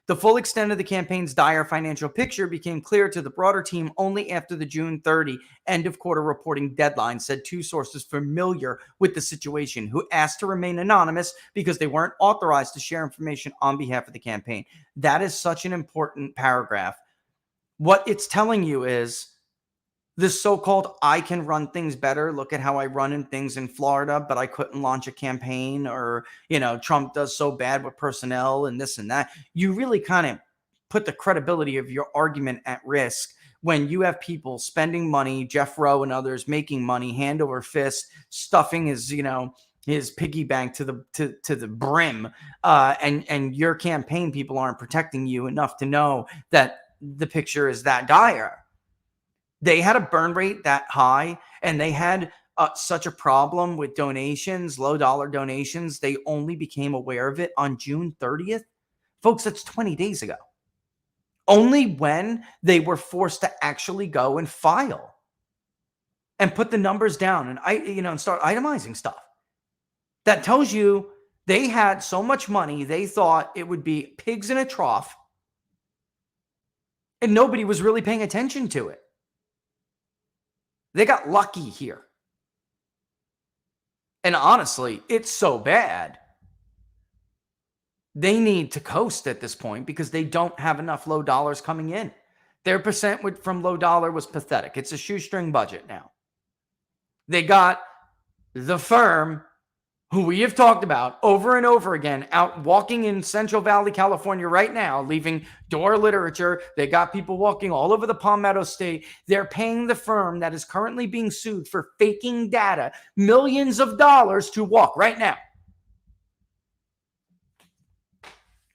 The full extent of the campaign's dire financial picture became clear to the broader team only after the June 30 end-of-quarter reporting deadline, said 2 sources familiar with the situation who asked to remain anonymous because they weren't authorized to share information on behalf of the campaign. That is such an important paragraph. What it's telling you is this so-called I can run things better. Look at how I run in things in Florida, but I couldn't launch a campaign, or, Trump does so bad with personnel and this and that. You really kind of put the credibility of your argument at risk when you have people spending money, Jeff Rowe and others making money hand over fist, stuffing his piggy bank to the brim, and your campaign people aren't protecting you enough to know that the picture is that dire. They had a burn rate that high, and they had such a problem with donations, low dollar donations. They only became aware of it on June 30th. Folks, that's 20 days ago. Only when they were forced to actually go and file and put the numbers down and start itemizing stuff. That tells you they had so much money, they thought it would be pigs in a trough, and nobody was really paying attention to it. They got lucky here. And honestly, it's so bad. They need to coast at this point because they don't have enough low dollars coming in. Their percent from low dollar was pathetic. It's a shoestring budget now. They got the firm who we have talked about over and over again out walking in Central Valley, California right now, leaving door literature. They got people walking all over the Palmetto State. They're paying the firm that is currently being sued for faking data millions of dollars to walk right now.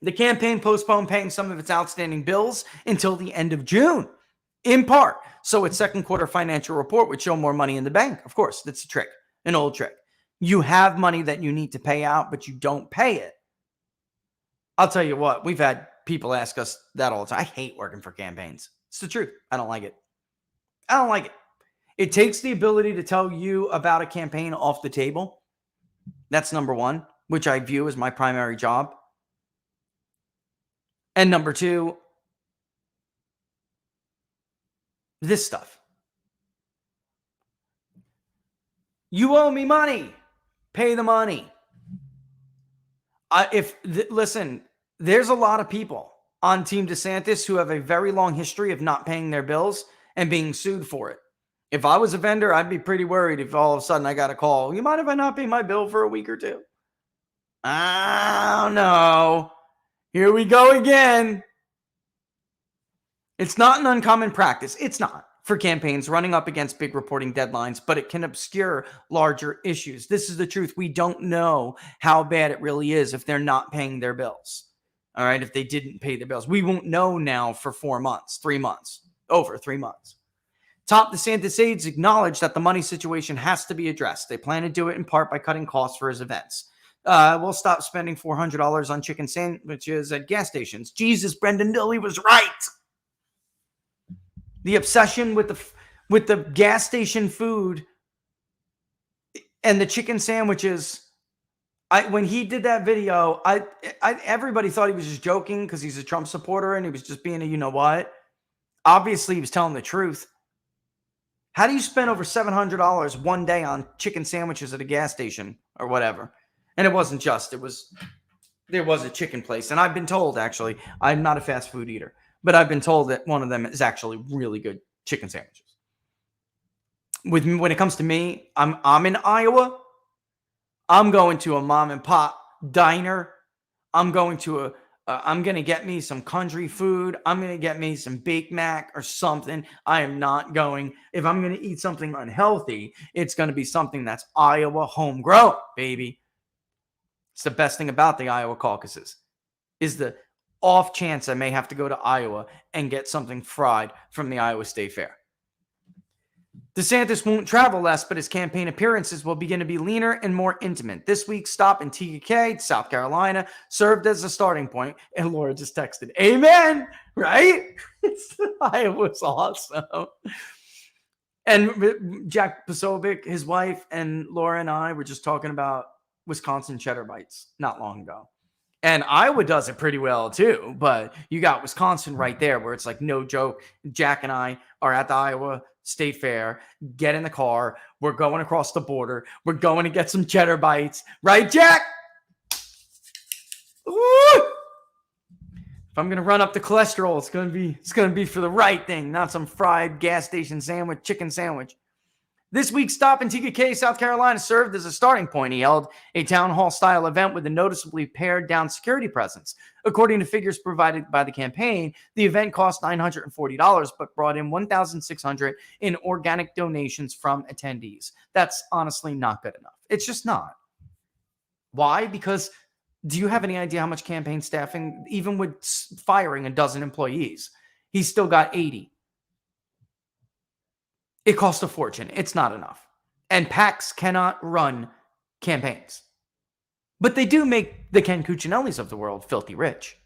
The campaign postponed paying some of its outstanding bills until the end of June, in part. So its second quarter financial report would show more money in the bank. Of course, that's a trick, an old trick. You have money that you need to pay out, but you don't pay it. I'll tell you what, we've had people ask us that all the time. I hate working for campaigns. It's the truth. I don't like it. I don't like it. It takes the ability to tell you about a campaign off the table. That's number one, which I view as my primary job. And number two, this stuff. You owe me money. Pay the money. Listen, there's a lot of people on Team DeSantis who have a very long history of not paying their bills and being sued for it. If I was a vendor, I'd be pretty worried if all of a sudden I got a call. You mind if I not pay my bill for a week or two? I don't know. Here we go again. It's not an uncommon practice. It's not for campaigns running up against big reporting deadlines, but it can obscure larger issues. This is the truth. We don't know how bad it really is if they're not paying their bills. All right. If they didn't pay their bills, we won't know now for 4 months, 3 months, over 3 months. Top DeSantis aides acknowledge that the money situation has to be addressed. They plan to do it in part by cutting costs for his events. We'll stop spending $400 on chicken sandwiches at gas stations. Jesus, Brendan Dilley was right. The obsession with the gas station food and the chicken sandwiches. When he did that video, everybody thought he was just joking because he's a Trump supporter and he was just being a you know what. Obviously, he was telling the truth. How do you spend over $700 one day on chicken sandwiches at a gas station or whatever? And it wasn't just, there was a chicken place. And I've been told, actually, I'm not a fast food eater, but I've been told that one of them is actually really good chicken sandwiches. When it comes to me, I'm in Iowa. I'm going to a mom and pop diner. I'm going to I'm going to get me some country food. I'm going to get me some Bake Mac or something. I am not going, if I'm going to eat something unhealthy, it's going to be something that's Iowa homegrown, baby. It's the best thing about the Iowa caucuses is the off chance I may have to go to Iowa and get something fried from the Iowa State Fair. DeSantis won't travel less, but his campaign appearances will begin to be leaner and more intimate. This week's stop in TK, South Carolina, served as a starting point, and Laura just texted, amen, right? Iowa's awesome. And Jack Posobiec, his wife, and Laura and I were just talking about Wisconsin cheddar bites not long ago. And Iowa does it pretty well too, but you got Wisconsin right there where it's like no joke. Jack and I are at the Iowa State Fair, get in the car. We're going across the border. We're going to get some cheddar bites. Right, Jack? Woo! If I'm going to run up the cholesterol, it's going to be for the right thing, not some fried gas station sandwich, chicken sandwich. This week's stop in TKK, South Carolina, served as a starting point. He held a town hall-style event with a noticeably pared-down security presence. According to figures provided by the campaign, the event cost $940, but brought in $1,600 in organic donations from attendees. That's honestly not good enough. It's just not. Why? Because do you have any idea how much campaign staffing, even with firing a dozen employees, he's still got 80? It costs a fortune. It's not enough. And PACs cannot run campaigns. But they do make the Ken Cuccinellis of the world filthy rich.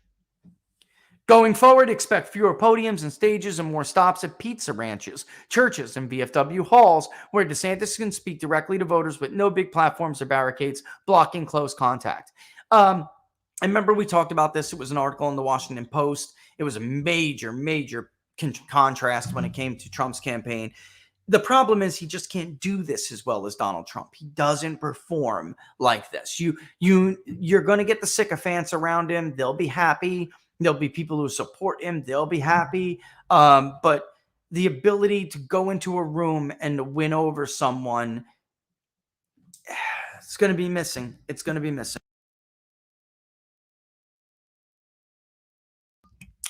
Going forward, expect fewer podiums and stages and more stops at pizza ranches, churches, and VFW halls where DeSantis can speak directly to voters with no big platforms or barricades blocking close contact. I remember we talked about this. It was an article in the Washington Post. It was a major contrast when it came to Trump's campaign. The problem is he just can't do this as well as Donald Trump. He doesn't perform like this. You're going to get the sycophants around him. They'll be happy. There'll be people who support him. They'll be happy. But the ability to go into a room and to win over someone, it's going to be missing. It's going to be missing.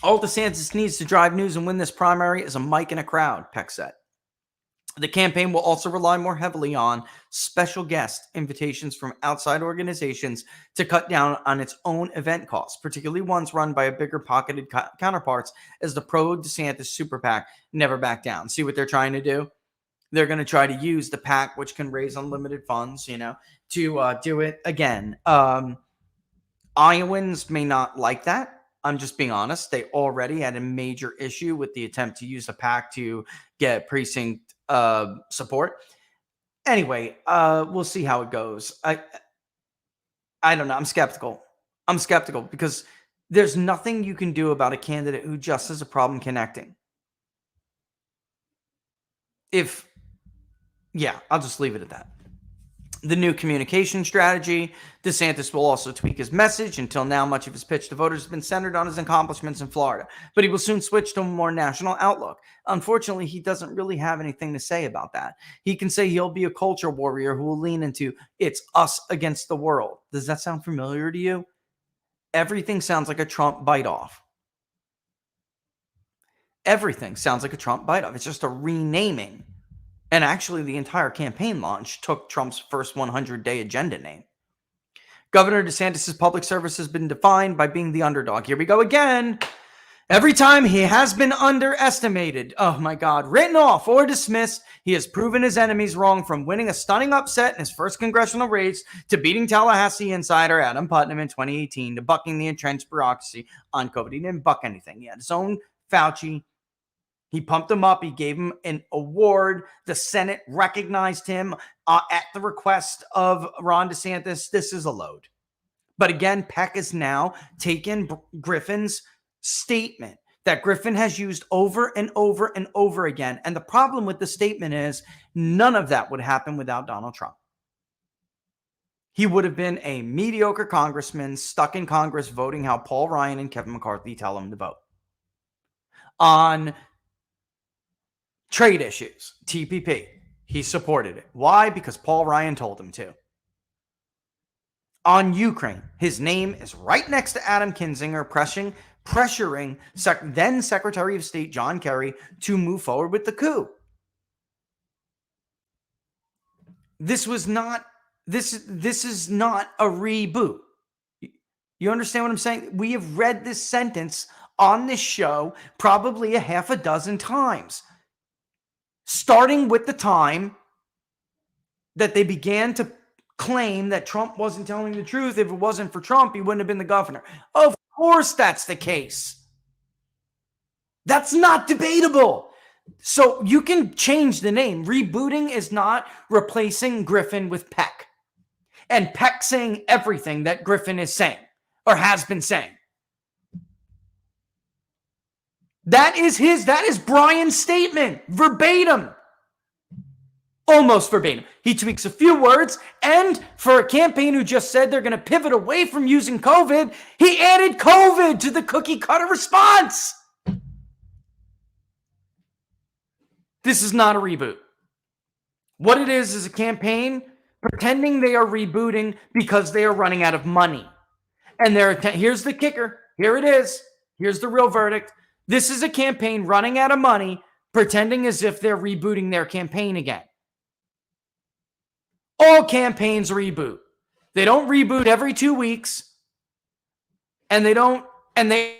All DeSantis needs to drive news and win this primary is a mic and a crowd, Peck said. The campaign will also rely more heavily on special guest invitations from outside organizations to cut down on its own event costs, particularly ones run by a bigger pocketed counterparts as the pro-DeSantis super PAC Never Back Down. See what they're trying to do? They're going to try to use the PAC, which can raise unlimited funds, to do it again. Iowans may not like that. I'm just being honest. They already had a major issue with the attempt to use a PAC to get precinct support. Anyway, we'll see how it goes. I don't know. I'm skeptical because there's nothing you can do about a candidate who just has a problem connecting. I'll just leave it at that. The new communication strategy. DeSantis will also tweak his message. Until now, much of his pitch to voters has been centered on his accomplishments in Florida, but he will soon switch to a more national outlook. Unfortunately, he doesn't really have anything to say about that. He can say he'll be a culture warrior who will lean into it's us against the world. Does that sound familiar to you? Everything sounds like a Trump bite-off. Everything sounds like a Trump bite-off. It's just a renaming. And actually, the entire campaign launch took Trump's first 100-day agenda name. Governor DeSantis' public service has been defined by being the underdog. Here we go again. Every time he has been underestimated, oh my God, written off or dismissed, he has proven his enemies wrong, from winning a stunning upset in his first congressional race to beating Tallahassee insider Adam Putnam in 2018 to bucking the entrenched bureaucracy on COVID. He didn't buck anything. He had his own Fauci. He pumped him up. He gave him an award. The Senate recognized him at the request of Ron DeSantis. This is a load. But again, Peck has now taken Griffin's statement that Griffin has used over and over and over again. And the problem with the statement is none of that would happen without Donald Trump. He would have been a mediocre congressman stuck in Congress voting how Paul Ryan and Kevin McCarthy tell him to vote. On trade issues, TPP, he supported it. Why? Because Paul Ryan told him to. On Ukraine, his name is right next to Adam Kinzinger, pressuring then Secretary of State John Kerry to move forward with the coup. This is not a reboot. You understand what I'm saying? We have read this sentence on this show probably a half a dozen times, starting with the time that they began to claim that Trump wasn't telling the truth. If it wasn't for Trump, he wouldn't have been the governor. Of course that's the case. That's not debatable. So you can change the name. Rebooting is not replacing Griffin with Peck. And Peck saying everything that Griffin is saying or has been saying. That is Brian's statement, verbatim. Almost verbatim. He tweaks a few words, and for a campaign who just said they're going to pivot away from using COVID, he added COVID to the cookie cutter response. This is not a reboot. What it is a campaign pretending they are rebooting because they are running out of money. And here's the kicker. Here it is. Here's the real verdict. This is a campaign running out of money, pretending as if they're rebooting their campaign again. All campaigns reboot. They don't reboot every 2 weeks. And they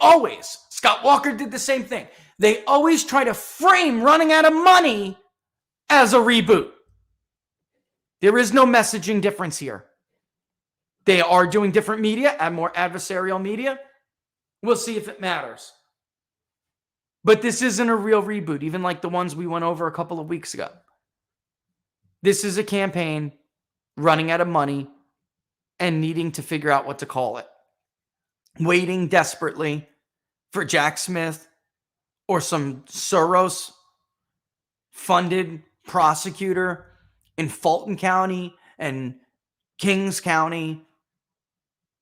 always, Scott Walker did the same thing. They always try to frame running out of money as a reboot. There is no messaging difference here. They are doing different media and more adversarial media. We'll see if it matters. But this isn't a real reboot, even like the ones we went over a couple of weeks ago. This is a campaign running out of money and needing to figure out what to call it. Waiting desperately for Jack Smith or some Soros-funded prosecutor in Fulton County and Kings County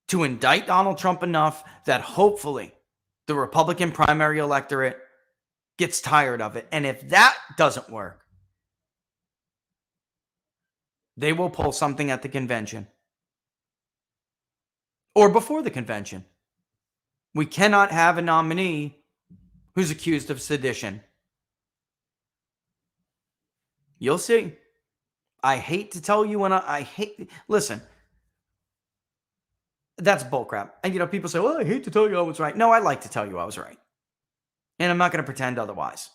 to indict Donald Trump enough that hopefully the Republican primary electorate gets tired of it. And if that doesn't work, they will pull something at the convention or before the convention. We cannot have a nominee who's accused of sedition. You'll see. I hate to tell you listen, that's bullcrap. And, people say, well, I hate to tell you I was right. No, I like to tell you I was right. And I'm not going to pretend otherwise.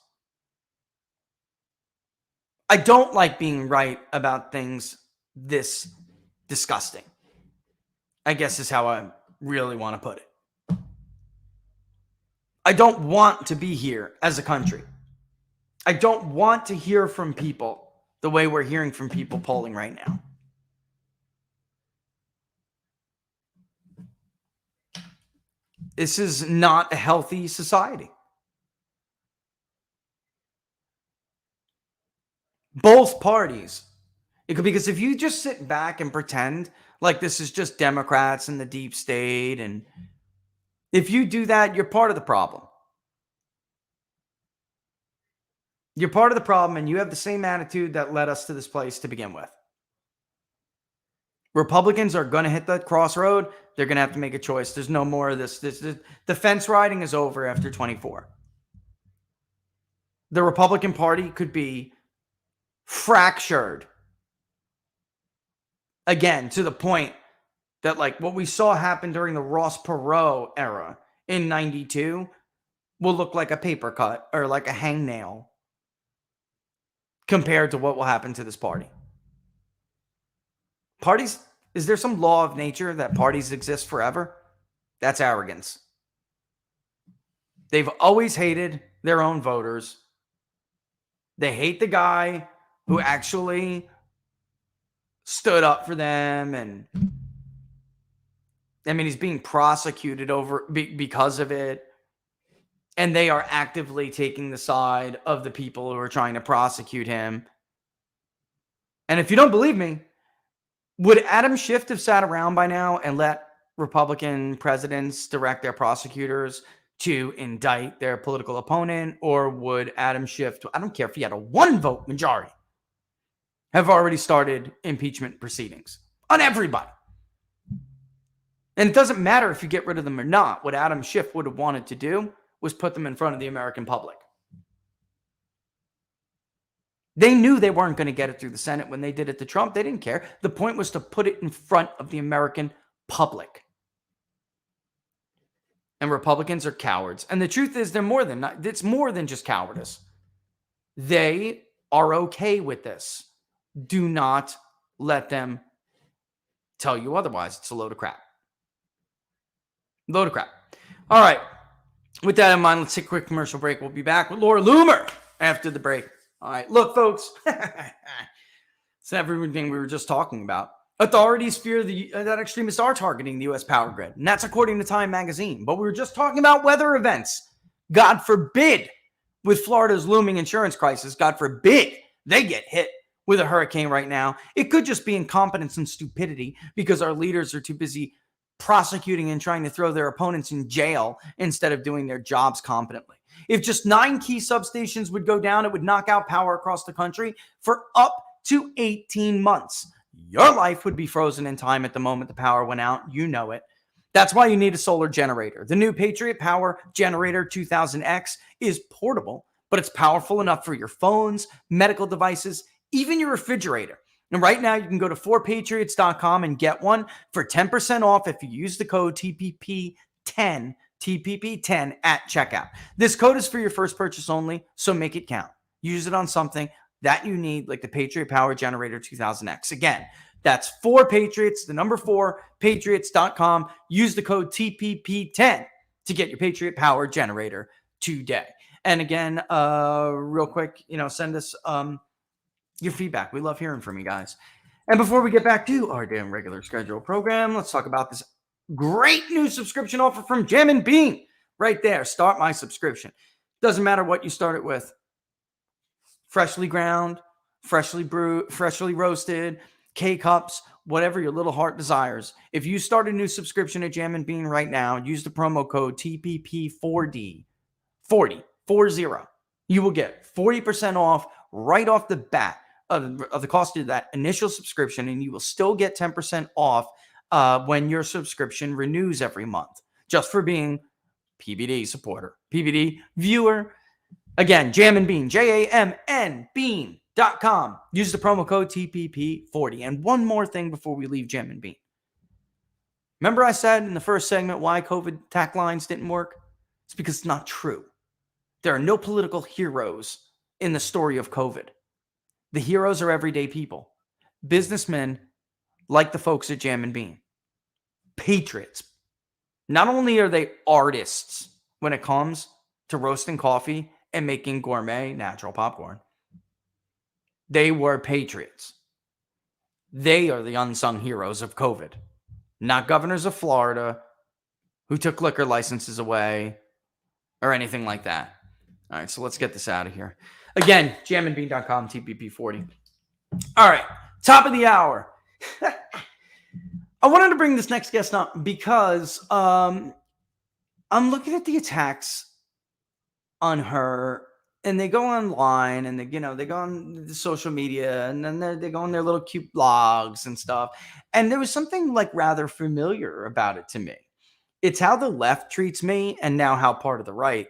I don't like being right about things this disgusting, I guess is how I really want to put it. I don't want to be here as a country. I don't want to hear from people the way we're hearing from people polling right now. This is not a healthy society. Both parties. Because if you just sit back and pretend like this is just Democrats and the deep state, and if you do that, you're part of the problem. You're part of the problem, and you have the same attitude that led us to this place to begin with. Republicans are going to hit that crossroad. They're going to have to make a choice. There's no more of this. The fence riding is over after 24. The Republican Party could be fractured again to the point that, like, what we saw happen during the Ross Perot era in 92 will look like a paper cut or like a hangnail compared to what will happen to this party. Parties, is there some law of nature that parties exist forever? That's arrogance. They've always hated their own voters. They hate the guy who actually stood up for them, and he's being prosecuted because of it. And they are actively taking the side of the people who are trying to prosecute him. And if you don't believe me, would Adam Schiff have sat around by now and let Republican presidents direct their prosecutors to indict their political opponent? Or would Adam Schiff, I don't care if he had a 1-vote majority, have already started impeachment proceedings on everybody? And it doesn't matter if you get rid of them or not. What Adam Schiff would have wanted to do was put them in front of the American public. They knew they weren't going to get it through the Senate when they did it to Trump. They didn't care. The point was to put it in front of the American public. And Republicans are cowards. And the truth is, it's more than just cowardice. They are okay with this. Do not let them tell you otherwise. It's a load of crap. Load of crap. All right. With that in mind, let's take a quick commercial break. We'll be back with Laura Loomer after the break. All right. Look, folks. It's everything we were just talking about. Authorities fear that extremists are targeting the U.S. power grid. And that's according to Time magazine. But we were just talking about weather events. God forbid, with Florida's looming insurance crisis, God forbid they get hit with a hurricane right now. It could just be incompetence and stupidity because our leaders are too busy prosecuting and trying to throw their opponents in jail instead of doing their jobs competently. If just 9 key substations would go down, it would knock out power across the country for up to 18 months. Your life would be frozen in time at the moment the power went out. You know it. That's why you need a solar generator. The new Patriot Power Generator 2000X is portable, but it's powerful enough for your phones, medical devices, even your refrigerator. And right now, you can go to 4patriots.com and get one for 10% off if you use the code TPP10, TPP10 at checkout. This code is for your first purchase only, so make it count. Use it on something that you need, like the Patriot Power Generator 2000X. Again, that's 4patriots, the number 4, patriots.com. Use the code TPP10 to get your Patriot Power Generator today. And again, real quick, send us your feedback. We love hearing from you guys. And before we get back to our damn regular schedule program, let's talk about this great new subscription offer from Jam & Bean. Right there, start my subscription. Doesn't matter what you start it with. Freshly ground, freshly brewed, freshly roasted, K-Cups, whatever your little heart desires. If you start a new subscription at Jam & Bean right now, use the promo code TPP4D, 40, you will get 40% off right off the bat of the cost of that initial subscription, and you will still get 10% off when your subscription renews every month, just for being PBD supporter, PBD viewer. Again, Jam & Bean, JAMN Bean.com. Use the promo code TPP40. And one more thing before we leave Jam & Bean. Remember I said in the first segment why COVID tack lines didn't work? It's because it's not true. There are no political heroes in the story of COVID. The heroes are everyday people. Businessmen like the folks at Jam & Bean. Patriots. Not only are they artists when it comes to roasting coffee and making gourmet natural popcorn, they were patriots. They are the unsung heroes of COVID, not governors of Florida who took liquor licenses away or anything like that. All right, so let's get this out of here. Again, jamandbean.com, TPP40. All right, top of the hour. I wanted to bring this next guest up because I'm looking at the attacks on her, and they go online, and they go on the social media, and then they go on their little cute blogs and stuff. And there was something like rather familiar about it to me. It's how the left treats me, and now how part of the right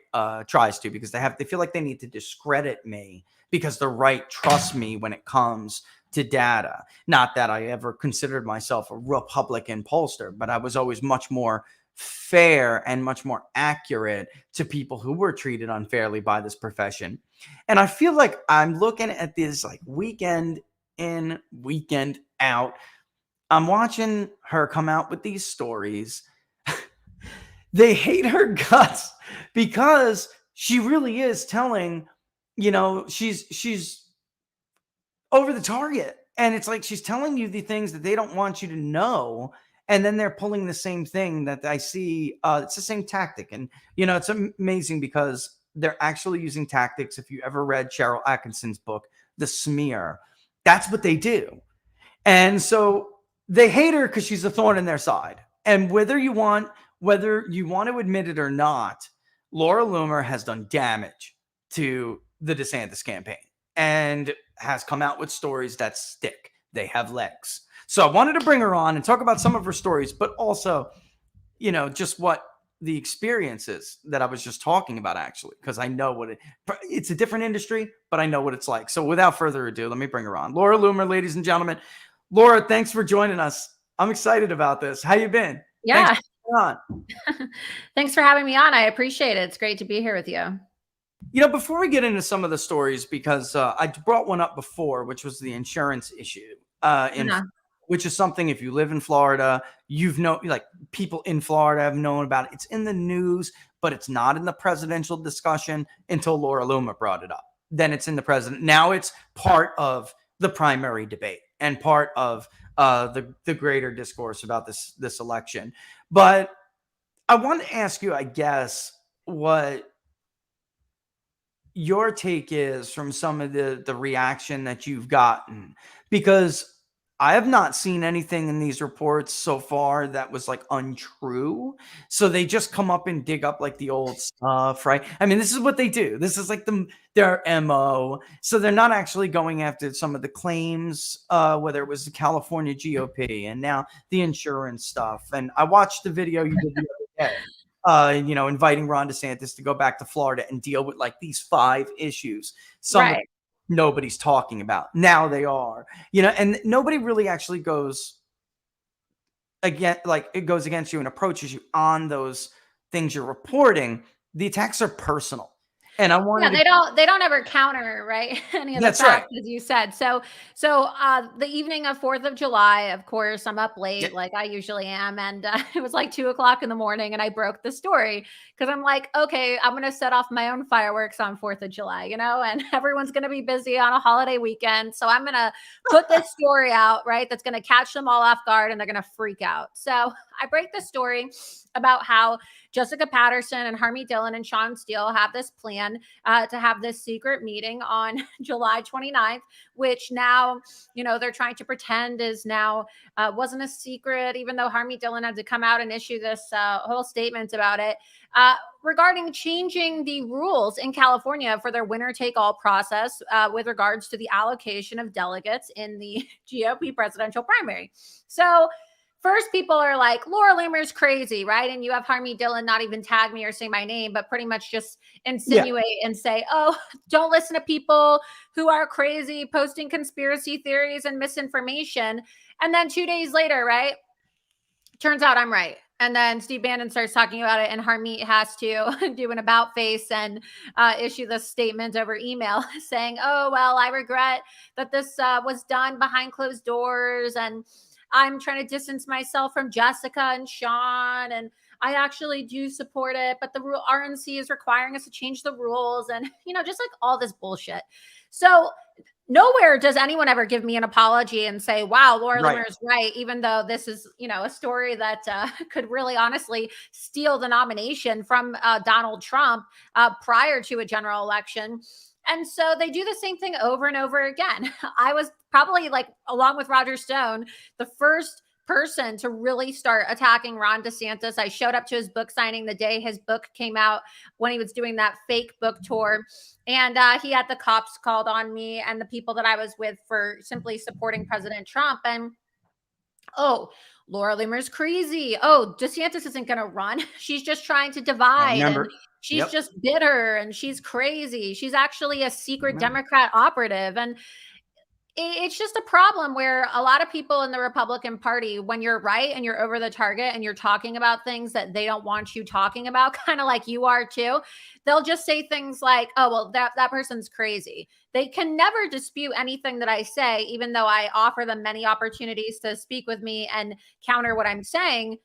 tries to, because they feel like they need to discredit me because the right trusts me when it comes to data. Not that I ever considered myself a Republican pollster, but I was always much more fair and much more accurate to people who were treated unfairly by this profession. And I feel like I'm looking at this like weekend in, weekend out. I'm watching her come out with these stories. They hate her guts because she really is telling, she's over the target. And it's like she's telling you the things that they don't want you to know. And then they're pulling the same thing that I see. It's the same tactic. And, it's amazing because they're actually using tactics. If you ever read Cheryl Atkinson's book, The Smear, that's what they do. And so they hate her because she's a thorn in their side. And whether you want to admit it or not, Laura Loomer has done damage to the DeSantis campaign and has come out with stories that stick. They have legs. So I wanted to bring her on and talk about some of her stories, but also, just what the experience is that I was just talking about, actually, because I know it's a different industry, but I know what it's like. So without further ado, let me bring her on. Laura Loomer, ladies and gentlemen. Laura, thanks for joining us. I'm excited about this. How you been? Yeah. Thanks for coming on. Thanks for having me on. I appreciate it. It's great to be here with you. Before we get into some of the stories, because I brought one up before, which was the insurance issue, which is something, if you live in Florida, people in Florida have known about it. It's in the news, but it's not in the presidential discussion until Laura Loomer brought it up. Then it's in the president. Now it's part of the primary debate and part of the greater discourse about this election. But I want to ask you, I guess, what your take is from some of the reaction that you've gotten, because I have not seen anything in these reports so far that was like untrue. So they just come up and dig up like the old stuff, right? I mean, this is what they do. This is like their MO. So they're not actually going after some of the claims, whether it was the California GOP and now the insurance stuff. And I watched the video you did the other day, inviting Ron DeSantis to go back to Florida and deal with like these 5 issues. Some Right. nobody's talking about. Now they are, and nobody really actually goes it goes against you and approaches you on those things you're reporting. The attacks are personal. And I wanted They don't ever counter, right? Any of the That's right. facts, as you sasaid. So the evening of 4th of July, of course, I'm up late like I usually am. And it was like 2:00 in the morning and I broke the story because I'm like, okay, I'm going to set off my own fireworks on 4th of July, and everyone's going to be busy on a holiday weekend. So I'm going to put this story out, right? That's going to catch them all off guard and they're going to freak out. So I break the story about how Jessica Patterson and Harmy Dillon and Sean Steele have this plan to have this secret meeting on July 29th, which now, they're trying to pretend is now wasn't a secret, even though Harmy Dillon had to come out and issue this whole statement about it regarding changing the rules in California for their winner-take-all process with regards to the allocation of delegates in the GOP presidential primary. So first, people are like, Laura Loomer's crazy, right? And you have Harmy Dillon not even tag me or say my name, but pretty much just insinuate and say, oh, don't listen to people who are crazy, posting conspiracy theories and misinformation. And then 2 days later, right? Turns out I'm right. And then Steve Bannon starts talking about it, and Harmeet has to do an about face and issue this statement over email saying, oh, well, I regret that this was done behind closed doors, and I'm trying to distance myself from Jessica and Sean, and I actually do support it, but the RNC is requiring us to change the rules, and, just like all this bullshit. So nowhere does anyone ever give me an apology and say, wow, Laura Loomer is right, even though this is, a story that could really honestly steal the nomination from Donald Trump prior to a general election. And so they do the same thing over and over again. I was probably along with Roger Stone, the first person to really start attacking Ron DeSantis. I showed up to his book signing the day his book came out when he was doing that fake book tour. And he had the cops called on me and the people that I was with for simply supporting President Trump. And, oh, Laura Loomer's crazy. Oh, DeSantis isn't going to run. She's just trying to divide. And she's just bitter and she's crazy. She's actually a secret Democrat operative. And it's just a problem where a lot of people in the Republican Party, when you're right and you're over the target and you're talking about things that they don't want you talking about, kind of like you are too, they'll just say things like, oh, well, that person's crazy. They can never dispute anything that I say, even though I offer them many opportunities to speak with me and counter what I'm saying,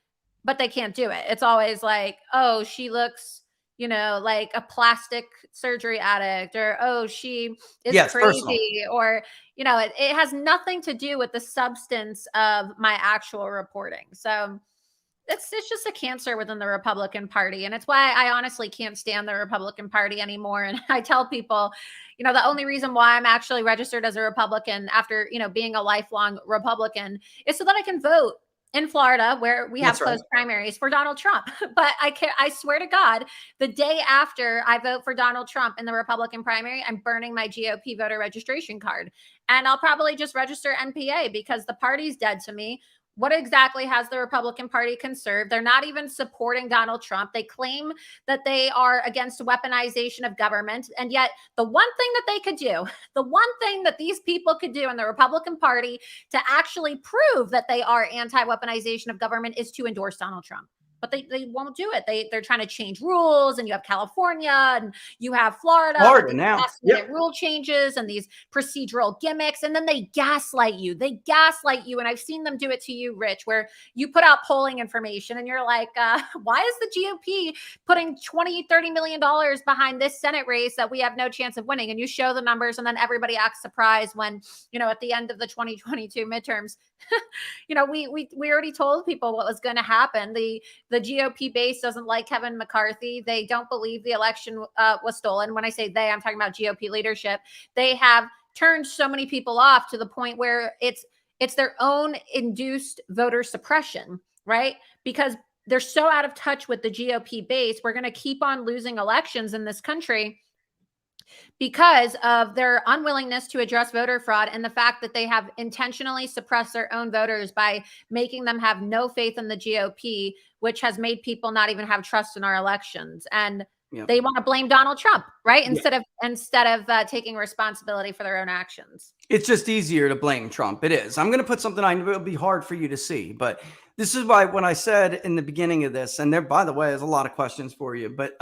but they can't do it. It's always like, oh, she looks like a plastic surgery addict, or, oh, she is crazy, or, it has nothing to do with the substance of my actual reporting. So it's just a cancer within the Republican Party. And it's why I honestly can't stand the Republican Party anymore. And I tell people, the only reason why I'm actually registered as a Republican after, being a lifelong Republican is so that I can vote in Florida, where we have closed primaries for Donald Trump. But I swear to God, the day after I vote for Donald Trump in the Republican primary, I'm burning my GOP voter registration card. And I'll probably just register NPA because the party's dead to me. What exactly has the Republican Party conserved? They're not even supporting Donald Trump. They claim that they are against weaponization of government. And yet the one thing that they could do, the one thing that these people could do in the Republican Party to actually prove that they are anti-weaponization of government is to endorse Donald Trump. But they won't do it. They're trying to change rules, and you have California and you have Florida now. Last-minute rule changes and these procedural gimmicks, and then they gaslight you. And I've seen them do it to you, Rich, where you put out polling information and you're like, why is the GOP putting $20-30 million behind this Senate race that we have no chance of winning? And you show the numbers, and then everybody acts surprised when, at the end of the 2022 midterms, we already told people what was going to happen. The GOP base doesn't like Kevin McCarthy. They don't believe the election was stolen. When I say they, I'm talking about GOP leadership. They have turned so many people off to the point where it's it's their own induced voter suppression, right? Because they're so out of touch with the GOP base. We're going to keep on losing elections in this country because of their unwillingness to address voter fraud and the fact that they have intentionally suppressed their own voters by making them have no faith in the GOP, which has made people not even have trust in our elections. And they want to blame Donald Trump, right? Instead of taking responsibility for their own actions. It's just easier to blame Trump. It is. I'm going to put something on. It'll be hard for you to see, but this is why when I said in the beginning of this, and there, by the way, there's a lot of questions for you, but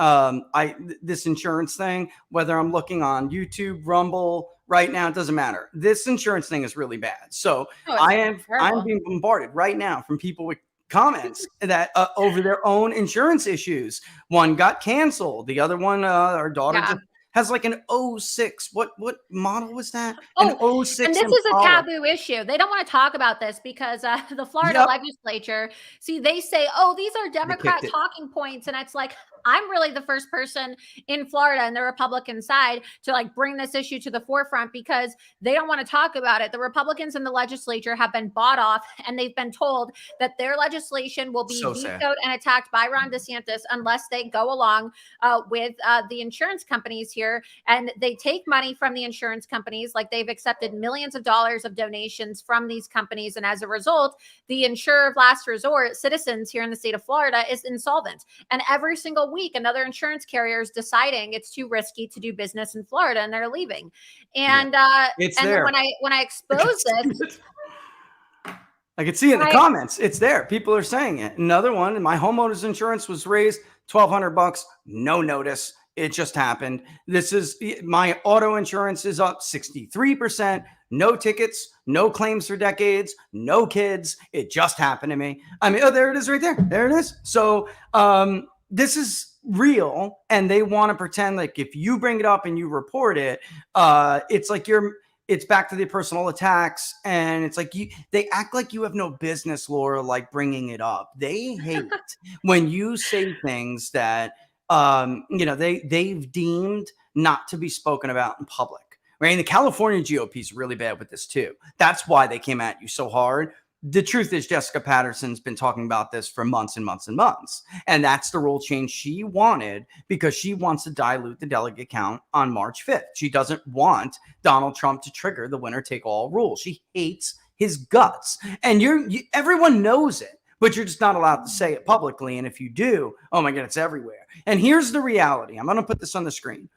this insurance thing, whether I'm looking on YouTube, Rumble, right now, it doesn't matter. This insurance thing is really bad. So I'm being bombarded right now from people with comments that over their own insurance issues. One got canceled. The other one, our daughter just has like an 06. What model was that? An 06. And this is a taboo issue. They don't want to talk about this because the Florida legislature, they say, oh, these are Democrat talking points. And it's like, I'm really the first person in Florida and the Republican side to like bring this issue to the forefront because they don't want to talk about it. The Republicans in the legislature have been bought off and they've been told that their legislation will be vetoed and attacked by Ron DeSantis unless they go along with the insurance companies here. And they take money from the insurance companies, like they've accepted millions of dollars of donations from these companies. And as a result, the insurer of last resort, Citizens here in the state of Florida, is insolvent. And every single week, another insurance carrier is deciding it's too risky to do business in Florida and they're leaving. And then when I expose this, I could see in the comments, it's there. People are saying it. Another one, my homeowner's insurance was raised $1,200, no notice. It just happened. This is my auto insurance is up 63%. No tickets, no claims for decades, no kids. It just happened to me. I mean, there it is right there. There it is. So this is real. And they want to pretend like if you bring it up and you report it, it's like it's back to the personal attacks. And it's like they act like you have no business, Laura, like bringing it up. They hate when you say things that, they've deemed not to be spoken about in public, right? And the California GOP is really bad with this too. That's why they came at you so hard. The truth is Jessica Patterson's been talking about this for months and months and months. And that's the rule change she wanted because she wants to dilute the delegate count on March 5th. She doesn't want Donald Trump to trigger the winner take all rule. She hates his guts. And everyone knows it. But you're just not allowed to say it publicly. And if you do, oh my God, it's everywhere. And here's the reality. I'm going to put this on the screen.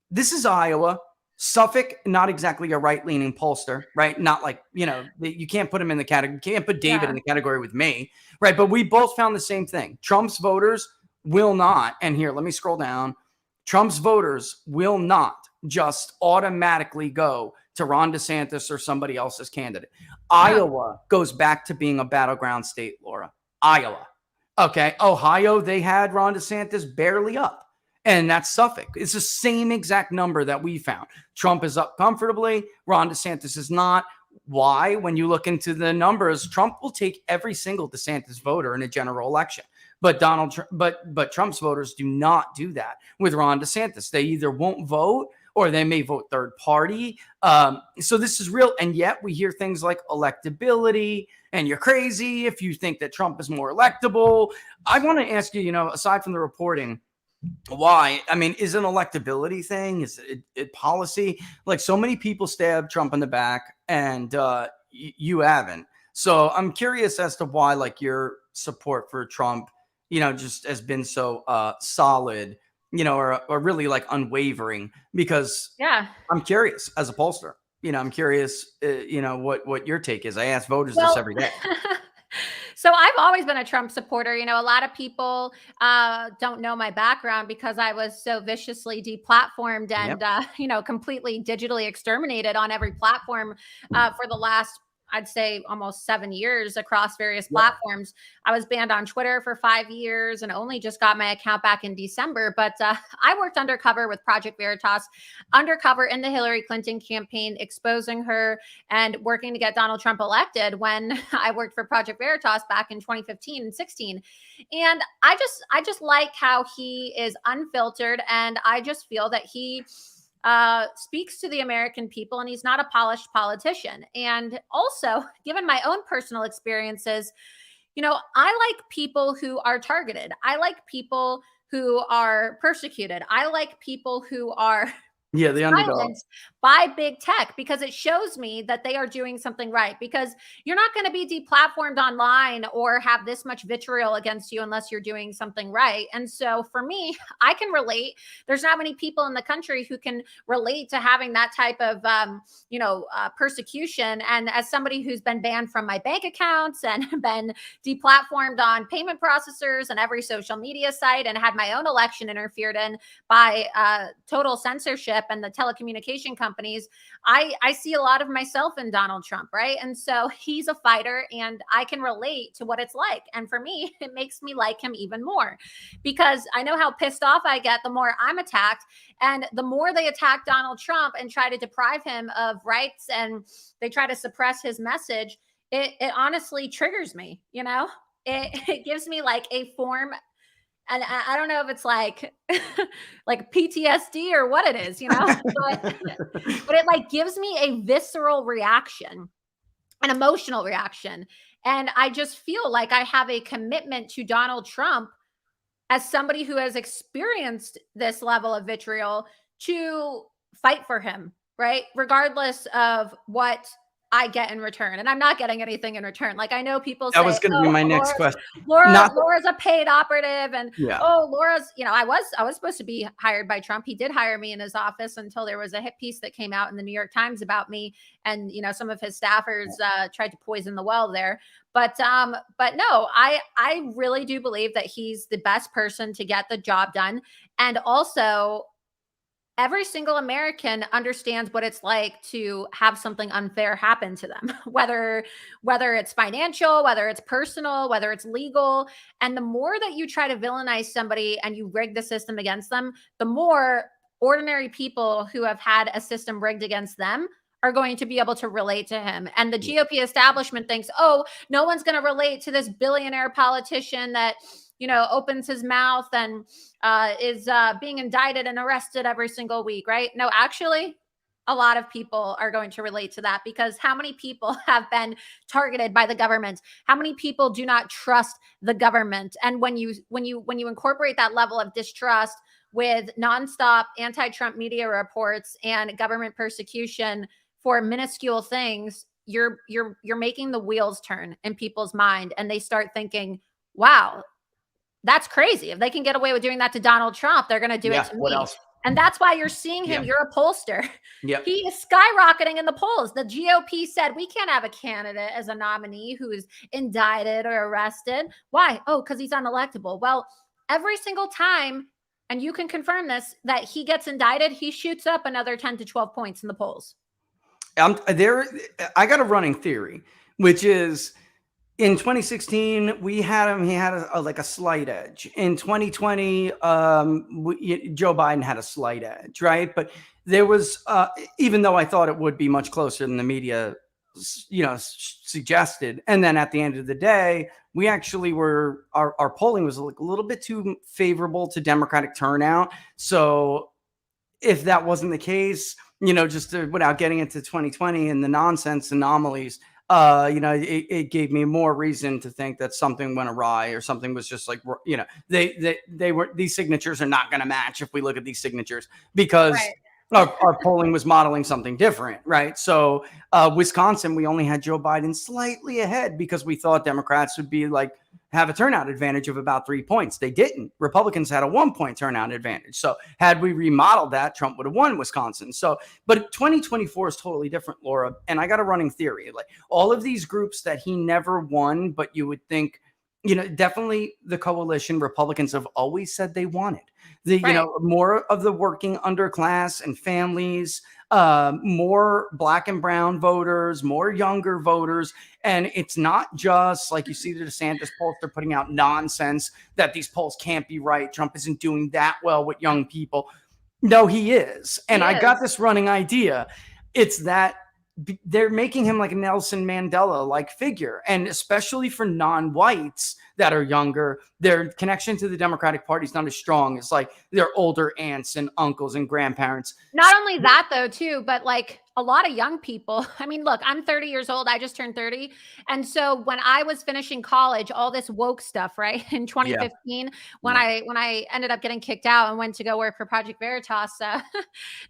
This is Iowa. Suffolk, not exactly a right-leaning pollster, right? Not like, you can't put him in the category. You can't put David in the category with me, right? But we both found the same thing. Trump's voters will not, and here, let me scroll down. Trump's voters will not just automatically go to Ron DeSantis or somebody else's candidate. Iowa goes back to being a battleground state, Laura. Iowa. Okay. Ohio, they had Ron DeSantis barely up. And that's Suffolk. It's the same exact number that we found. Trump is up comfortably. Ron DeSantis is not. Why? When you look into the numbers, Trump will take every single DeSantis voter in a general election. But but Trump's voters do not do that with Ron DeSantis. They either won't vote or they may vote third party. So this is real. And yet we hear things like electability and you're crazy if you think that Trump is more electable. I want to ask you, aside from the reporting, why? I mean, is it an electability thing? Is it policy? Like so many people stab Trump in the back and you haven't. So I'm curious as to why like your support for Trump, just has been so solid, or really like unwavering because I'm curious as a pollster, I'm curious, what your take is. I ask voters this every day. So I've always been a Trump supporter. A lot of people don't know my background because I was so viciously deplatformed and, completely digitally exterminated on every platform for the last, I'd say, almost 7 years across various platforms. I was banned on Twitter for 5 years and only just got my account back in December. But I worked undercover with Project Veritas, undercover in the Hillary Clinton campaign, exposing her and working to get Donald Trump elected when I worked for Project Veritas back in 2015 and 16. And I just like how he is unfiltered. And I just feel that he speaks to the American people, and he's not a polished politician. And also, given my own personal experiences, I like people who are targeted. I like people who are persecuted. I like people who are the underdog. silenced by big tech, because it shows me that they are doing something right. Because you're not going to be deplatformed online or have this much vitriol against you unless you're doing something right. And so for me, I can relate. There's not many people in the country who can relate to having that type of persecution. And as somebody who's been banned from my bank accounts and been deplatformed on payment processors and every social media site, and had my own election interfered in by total censorship and the telecommunication companies, I see a lot of myself in Donald Trump, right? And so he's a fighter, and I can relate to what it's like. And for me, it makes me like him even more, because I know how pissed off I get the more I'm attacked, and the more they attack Donald Trump and try to deprive him of rights, and they try to suppress his message. It honestly triggers me, it gives me like a form. And I don't know if it's like PTSD or what it is, but it like gives me a visceral reaction, an emotional reaction. And I just feel like I have a commitment to Donald Trump as somebody who has experienced this level of vitriol, to fight for him, right? Regardless of what I get in return. And I'm not getting anything in return. Like, I know people say, that was going to be my next question. Laura's a paid operative. And Laura's, I was supposed to be hired by Trump. He did hire me in his office until there was a hit piece that came out in the New York Times about me. And, some of his staffers tried to poison the well there. But no, I really do believe that he's the best person to get the job done. And also, every single American understands what it's like to have something unfair happen to them, whether it's financial, whether it's personal, whether it's legal. And the more that you try to villainize somebody and you rig the system against them, the more ordinary people who have had a system rigged against them are going to be able to relate to him. And the GOP establishment thinks, oh, no one's going to relate to this billionaire politician that opens his mouth and is being indicted and arrested every single week, right? No, actually, a lot of people are going to relate to that, because how many people have been targeted by the government? How many people do not trust the government? And when you incorporate that level of distrust with nonstop anti-Trump media reports and government persecution for minuscule things, you're making the wheels turn in people's mind, and they start thinking, wow, that's crazy. If they can get away with doing that to Donald Trump, they're going to do it to me. Else? And that's why you're seeing him. You're a pollster. Yep. He is skyrocketing in the polls. The GOP said, we can't have a candidate as a nominee who is indicted or arrested. Why? Oh, because he's unelectable. Well, every single time, and you can confirm this, that he gets indicted, he shoots up another 10 to 12 points in the polls. I got a running theory, which is, in 2016, he had a slight edge. In 2020, Joe Biden had a slight edge, right? But there was, even though I thought it would be much closer than the media, suggested. And then at the end of the day, we actually our polling was a little bit too favorable to Democratic turnout. So if that wasn't the case, without getting into 2020 and the nonsense anomalies, it gave me more reason to think that something went awry, or something was just like, these signatures are not going to match if we look at these signatures, because our polling was modeling something different, right? So Wisconsin, we only had Joe Biden slightly ahead because we thought Democrats would have a turnout advantage of about 3 points. They didn't. Republicans had a 1 point turnout advantage. So had we remodeled that, Trump would have won Wisconsin. So, but 2024 is totally different, Laura. And I got a running theory, like all of these groups that he never won, but you would think, definitely the coalition Republicans have always said they wanted. More of the working underclass and families, more black and brown voters, more younger voters. And it's not just like you see the DeSantis polls, they're putting out nonsense that these polls can't be right. Trump isn't doing that well with young people. No, he is. And I got this running idea. It's that they're making him like a Nelson Mandela like figure. And especially for non-whites, that are younger. Their connection to the Democratic Party is not as strong as like their older aunts and uncles and grandparents. Not only that though, too, but like a lot of young people. I mean, look, I'm 30 years old. I just turned 30. And so when I was finishing college, all this woke stuff, right? In 2015, when I ended up getting kicked out and went to go work for Project Veritas,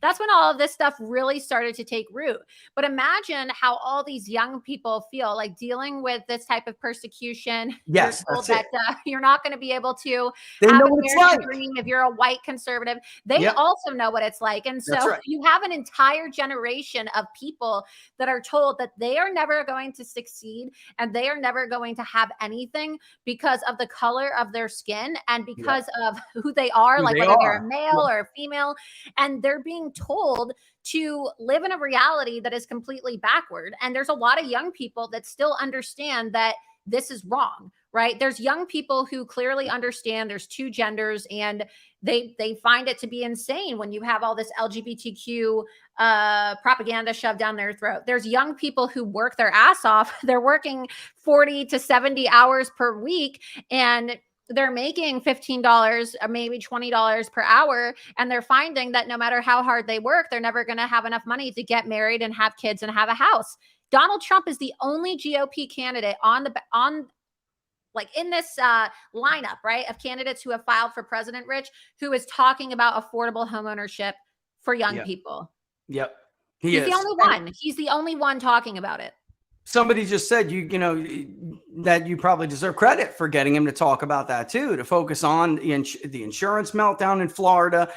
that's when all of this stuff really started to take root. But imagine how all these young people feel like dealing with this type of persecution. Yes, you're told that's that you're not going to be able to They have know a what it's American like. dream if you're a white conservative. They also know what it's like. And so right. you have an entire generation of people that are told that they are never going to succeed and they are never going to have anything because of the color of their skin and because of who they are, like whether they're a male or a female. And they're being told to live in a reality that is completely backward. And there's a lot of young people that still understand that this is wrong, right? There's young people who clearly understand there's two genders, and they find it to be insane when you have all this LGBTQ propaganda shoved down their throat. There's young people who work their ass off. They're working 40 to 70 hours per week, and they're making $15 or maybe $20 per hour. And they're finding that no matter how hard they work, they're never going to have enough money to get married and have kids and have a house. Donald Trump is the only GOP candidate like in this lineup, right, of candidates who have filed for president, Rich, who is talking about affordable homeownership for young people. He's the only one. He's the only one talking about it. Somebody just said, you know, that you probably deserve credit for getting him to talk about that too, to focus on the insurance meltdown in Florida.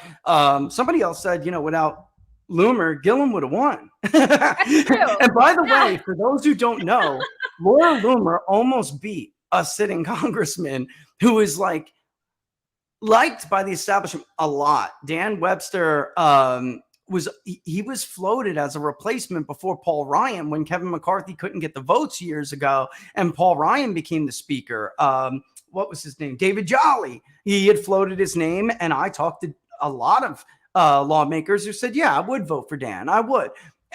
Somebody else said, you know, without Loomer, Gillum would have won. That's true. And by the way, for those who don't know, Laura Loomer almost beat a sitting congressman who is like liked by the establishment a lot. Dan Webster was floated as a replacement before Paul Ryan when Kevin McCarthy couldn't get the votes years ago, and Paul Ryan became the speaker. What was his name? David Jolly. He had floated his name, and I talked to a lot of lawmakers who said, yeah, I would vote for Dan. I would.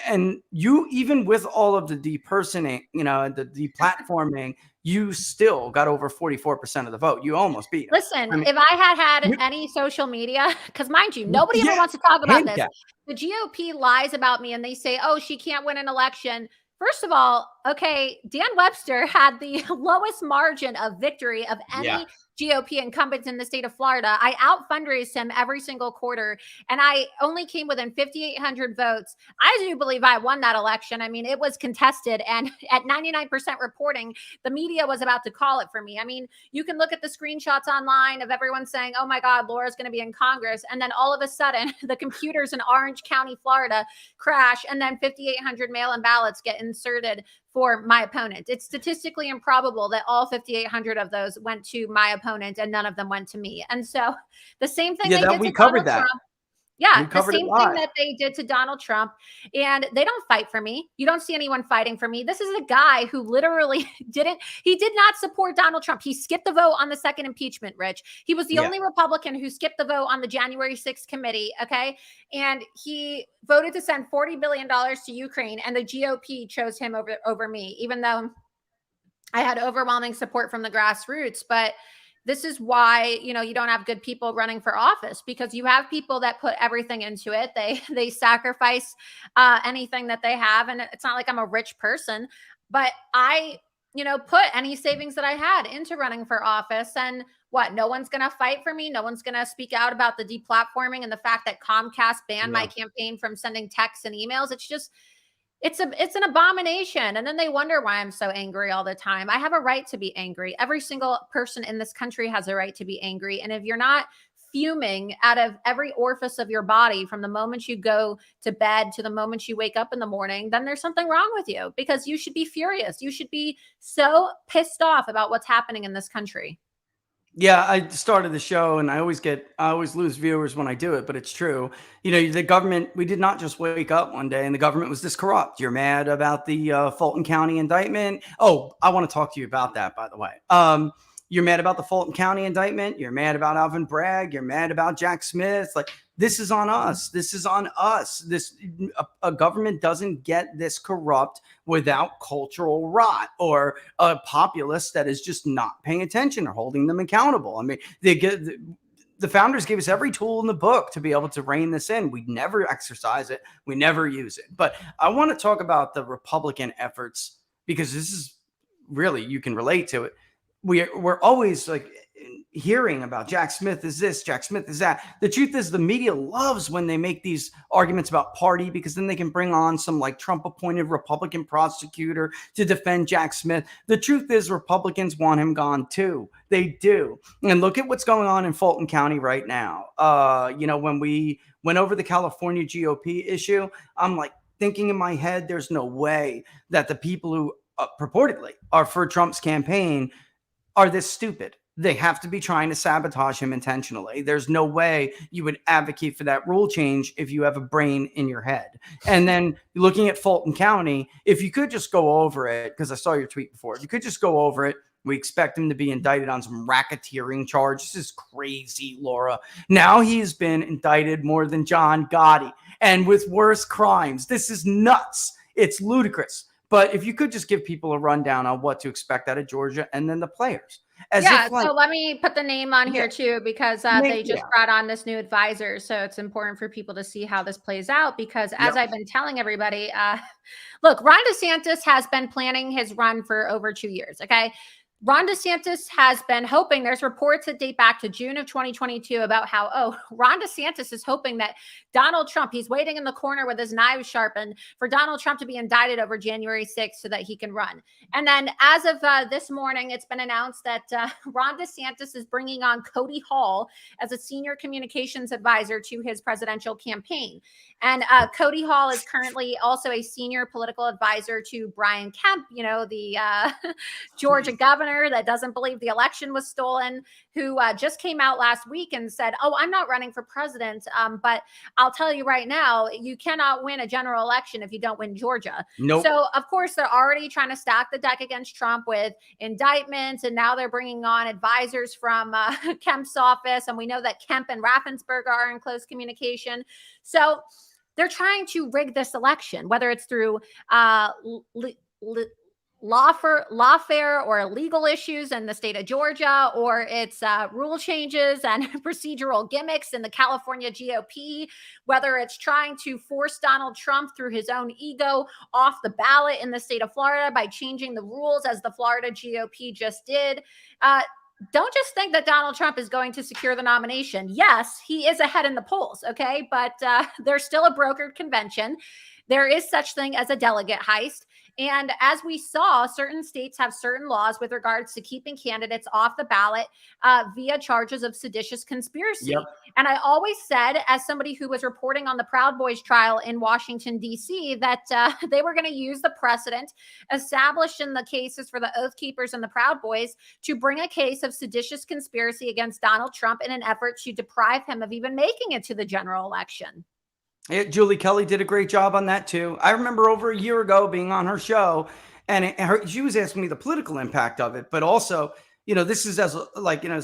And you, even with all of the depersoning, you know, the deplatforming, you still got over 44% of the vote. You almost beat him. Listen, if I had any social media, because mind you, nobody ever wants to talk about this. The GOP lies about me and they say, oh, she can't win an election. First of all, okay, Dan Webster had the lowest margin of victory of any GOP incumbents in the state of Florida. I out fundraised him every single quarter, and I only came within 5,800 votes. I do believe I won that election. I mean, it was contested, and at 99% reporting, the media was about to call it for me. I mean, you can look at the screenshots online of everyone saying, oh my God, Laura's going to be in Congress. And then all of a sudden, the computers in Orange County, Florida crash, and then 5,800 mail-in ballots get inserted for my opponent. It's statistically improbable that all 5,800 of those went to my opponent and none of them went to me. And so the same thing they did to Donald Trump. Yeah, the same thing that they did to Donald Trump. And they don't fight for me. You don't see anyone fighting for me. This is a guy who literally did not support Donald Trump. He skipped the vote on the second impeachment, Rich. He was the only Republican who skipped the vote on the January 6th committee, okay? And he voted to send $40 billion to Ukraine, and the GOP chose him over me, even though I had overwhelming support from the grassroots. But this is why, you know, you don't have good people running for office, because you have people that put everything into it. They sacrifice anything that they have. And it's not like I'm a rich person, but I, you know, put any savings that I had into running for office. And what? No one's going to fight for me. No one's going to speak out about the deplatforming and the fact that Comcast banned my campaign from sending texts and emails. It's just, it's an abomination. And then they wonder why I'm so angry all the time. I have a right to be angry. Every single person in this country has a right to be angry. And if you're not fuming out of every orifice of your body from the moment you go to bed to the moment you wake up in the morning, then there's something wrong with you, because you should be furious. You should be so pissed off about what's happening in this country. Yeah, I started the show and I always lose viewers when I do it, but it's true. You know, the government, we did not just wake up one day and the government was this corrupt. You're mad about the Fulton County indictment. Oh, I want to talk to you about that, by the way. You're mad about the Fulton County indictment. You're mad about Alvin Bragg. You're mad about Jack Smith. Like, this is on us. This is on us. A government doesn't get this corrupt without cultural rot or a populace that is just not paying attention or holding them accountable. I mean, the founders gave us every tool in the book to be able to rein this in. We never exercise it. We never use it. But I want to talk about the Republican efforts, because this is really, you can relate to it. We're always like hearing about Jack Smith is this, Jack Smith is that. The truth is, the media loves when they make these arguments about party, because then they can bring on some like Trump appointed Republican prosecutor to defend Jack Smith. The truth is, Republicans want him gone too. They do. And look at what's going on in Fulton County right now. When we went over the California GOP issue, I'm like thinking in my head, there's no way that the people who purportedly are for Trump's campaign are this stupid. They have to be trying to sabotage him intentionally. There's no way you would advocate for that rule change if you have a brain in your head. And then looking at Fulton County, if you could just go over it, because I saw your tweet before, if you could just go over it. We expect him to be indicted on some racketeering charge. This is crazy, Laura. Now he's been indicted more than John Gotti, and with worse crimes. This is nuts. It's ludicrous. But if you could just give people a rundown on what to expect out of Georgia and then the players. So let me put the name on here too, because they just brought on this new advisor. So it's important for people to see how this plays out, because as I've been telling everybody, look, Ron DeSantis has been planning his run for over 2 years. Okay. Ron DeSantis has been hoping, there's reports that date back to June of 2022 about how, Ron DeSantis is hoping that Donald Trump, he's waiting in the corner with his knives sharpened for Donald Trump to be indicted over January 6th so that he can run. And then as of this morning, it's been announced that Ron DeSantis is bringing on Cody Hall as a senior communications advisor to his presidential campaign. And Cody Hall is currently also a senior political advisor to Brian Kemp, the Georgia governor that doesn't believe the election was stolen, who just came out last week and said, I'm not running for president, but I'll tell you right now, you cannot win a general election if you don't win Georgia. Nope. So, of course, they're already trying to stack the deck against Trump with indictments, and now they're bringing on advisors from Kemp's office, and we know that Kemp and Raffensperger are in close communication. So they're trying to rig this election, whether it's through lawfare or legal issues in the state of Georgia, or it's rule changes and procedural gimmicks in the California GOP, whether it's trying to force Donald Trump through his own ego off the ballot in the state of Florida by changing the rules, as the Florida GOP just did. Don't just think that Donald Trump is going to secure the nomination. Yes, he is ahead in the polls, okay? But there's still a brokered convention. There is such thing as a delegate heist. And as we saw, certain states have certain laws with regards to keeping candidates off the ballot via charges of seditious conspiracy. Yep. And I always said, as somebody who was reporting on the Proud Boys trial in Washington, D.C., that they were going to use the precedent established in the cases for the Oath Keepers and the Proud Boys to bring a case of seditious conspiracy against Donald Trump in an effort to deprive him of even making it to the general election. Yeah, Julie Kelly did a great job on that too. I remember over a year ago being on her show, and she was asking me the political impact of it, but also, this is as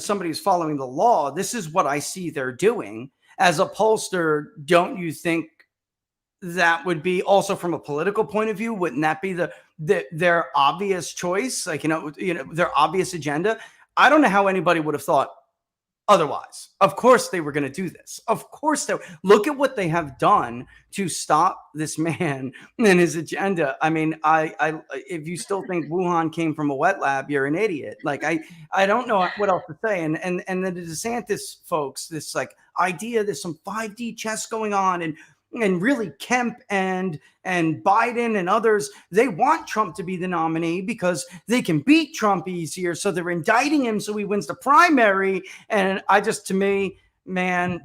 somebody who's following the law. This is what I see they're doing. As a pollster, don't you think that would be also from a political point of view? Wouldn't that be their obvious choice? Their obvious agenda. I don't know how anybody would have thought otherwise. Of course they were going to do this. Of course look at what they have done to stop this man and his agenda. I mean, if you still think Wuhan came from a wet lab, you're an idiot. Like I don't know what else to say. And the DeSantis folks, this idea there's some 5D chess going on, and really Kemp and Biden and others, they want Trump to be the nominee because they can beat Trump easier. So they're indicting him so he wins the primary. And to me, man,